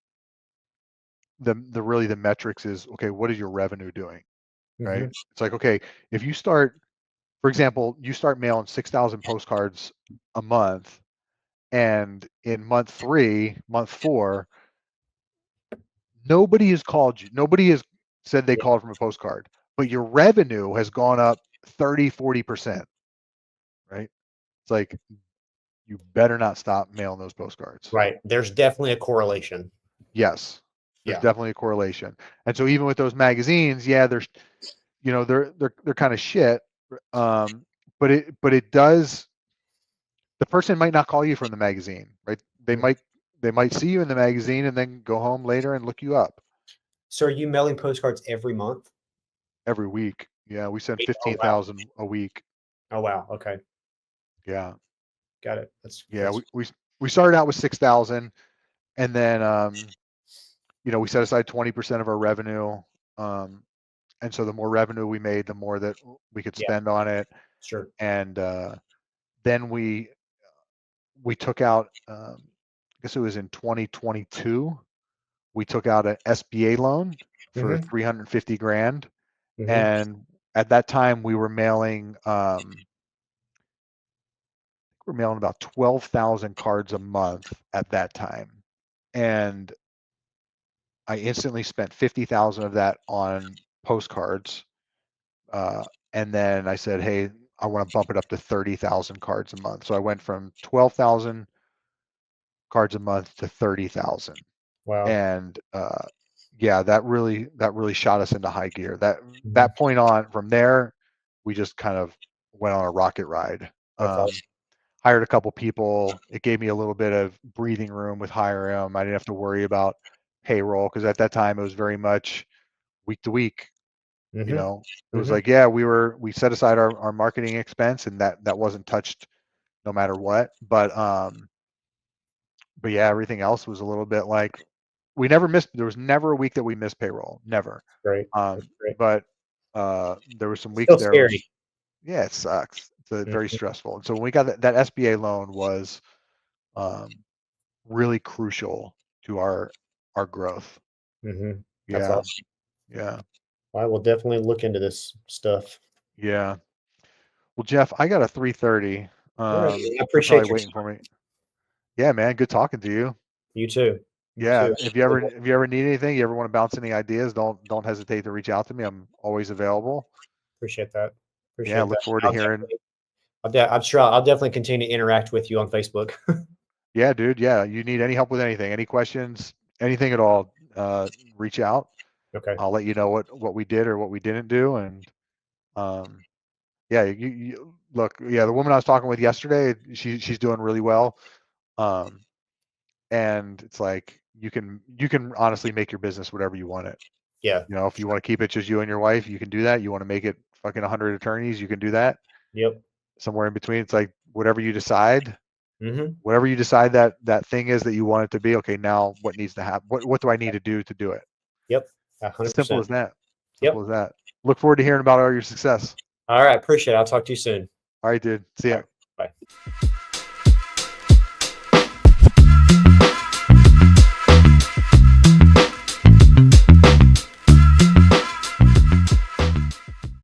the really the metrics is, okay, what is your revenue doing, right? Hmm. It's like, okay, if you start, for example, you start mailing 6,000 postcards a month, and in month 3, month 4, nobody has called you. Nobody has said they Yeah. called from a postcard, but your revenue has gone up 30, 40%, right? It's like, you better not stop mailing those postcards. Right. There's definitely a correlation. Yes, there's Yeah. definitely a correlation. And so even with those magazines, yeah, there's, they're kind of shit. Um, but it does, the person might not call you from the magazine, right? They Mhm. might they might see you in the magazine and then go home later and look you up So are you mailing postcards every month? every week. Yeah, we send Oh wow. 15,000 a week. Oh wow. Okay. Yeah. Got it. That's Yeah, that's we started out with 6,000, and then we set aside 20% of our revenue. Um, and so the more revenue we made, the more that we could yeah. spend on it. Sure. And then we took out, I guess it was in 2022, we took out an SBA loan for Hmm. 350 grand. Hmm. And at that time we were mailing about 12,000 cards a month at that time. And I instantly spent 50,000 of that on postcards. And then I said, hey, I want to bump it up to 30,000 cards a month. So I went from 12,000 cards a month to 30,000. Wow. And yeah, that really shot us into high gear. That Mhm. that point on, from there, we just kind of went on a rocket ride. That's Um, awesome. hired a couple people. It gave me a little bit of breathing room with hiring them. I didn't have to worry about payroll, because at that time it was very much week to week. You Hmm. know, it was Hmm. like, yeah, we set aside our marketing expense, and that wasn't touched no matter what. But yeah, everything else was a little bit like, we never missed. There was never a week that we missed payroll, never. Great. That's great. But there were some weeks Still there was, scary. yeah, it sucks. It's very Mhm. stressful. And so when we got that SBA loan was um, really crucial to our growth. Mhm. That's Yeah, awesome. yeah, I will definitely look into this stuff. yeah. Well, Jeff, I got a 3:30. All right. I They're probably appreciate your waiting for time. me. Yeah, man, good talking to you. You too. You Yeah. too. If you ever need anything, you ever want to bounce any ideas, don't hesitate to reach out to me. I'm always available. Appreciate that. Yeah. Appreciate that. Look forward to hearing. I'm sure I'll definitely continue to interact with you on Facebook. Yeah, dude. Yeah. You need any help with anything, any questions, anything at all, reach out. Okay. I'll let you know what we did or what we didn't do. And, yeah, you look, yeah, the woman I was talking with yesterday, she's doing really well. And it's like, you can honestly make your business whatever you want it. Yeah. You know, if you want to keep it just you and your wife, you can do that. You want to make it fucking 100 attorneys, you can do that. Yep. Somewhere in between, it's like whatever you decide. Mm-hmm. Whatever you decide that thing is that you want it to be, okay, now what needs to happen? What do I need to do it? Yep. Simple 100%. as that. Simple Yep. as that. Look forward to hearing about all your success. All right. Appreciate it. I'll talk to you soon. All right, dude. See All ya. right. Bye.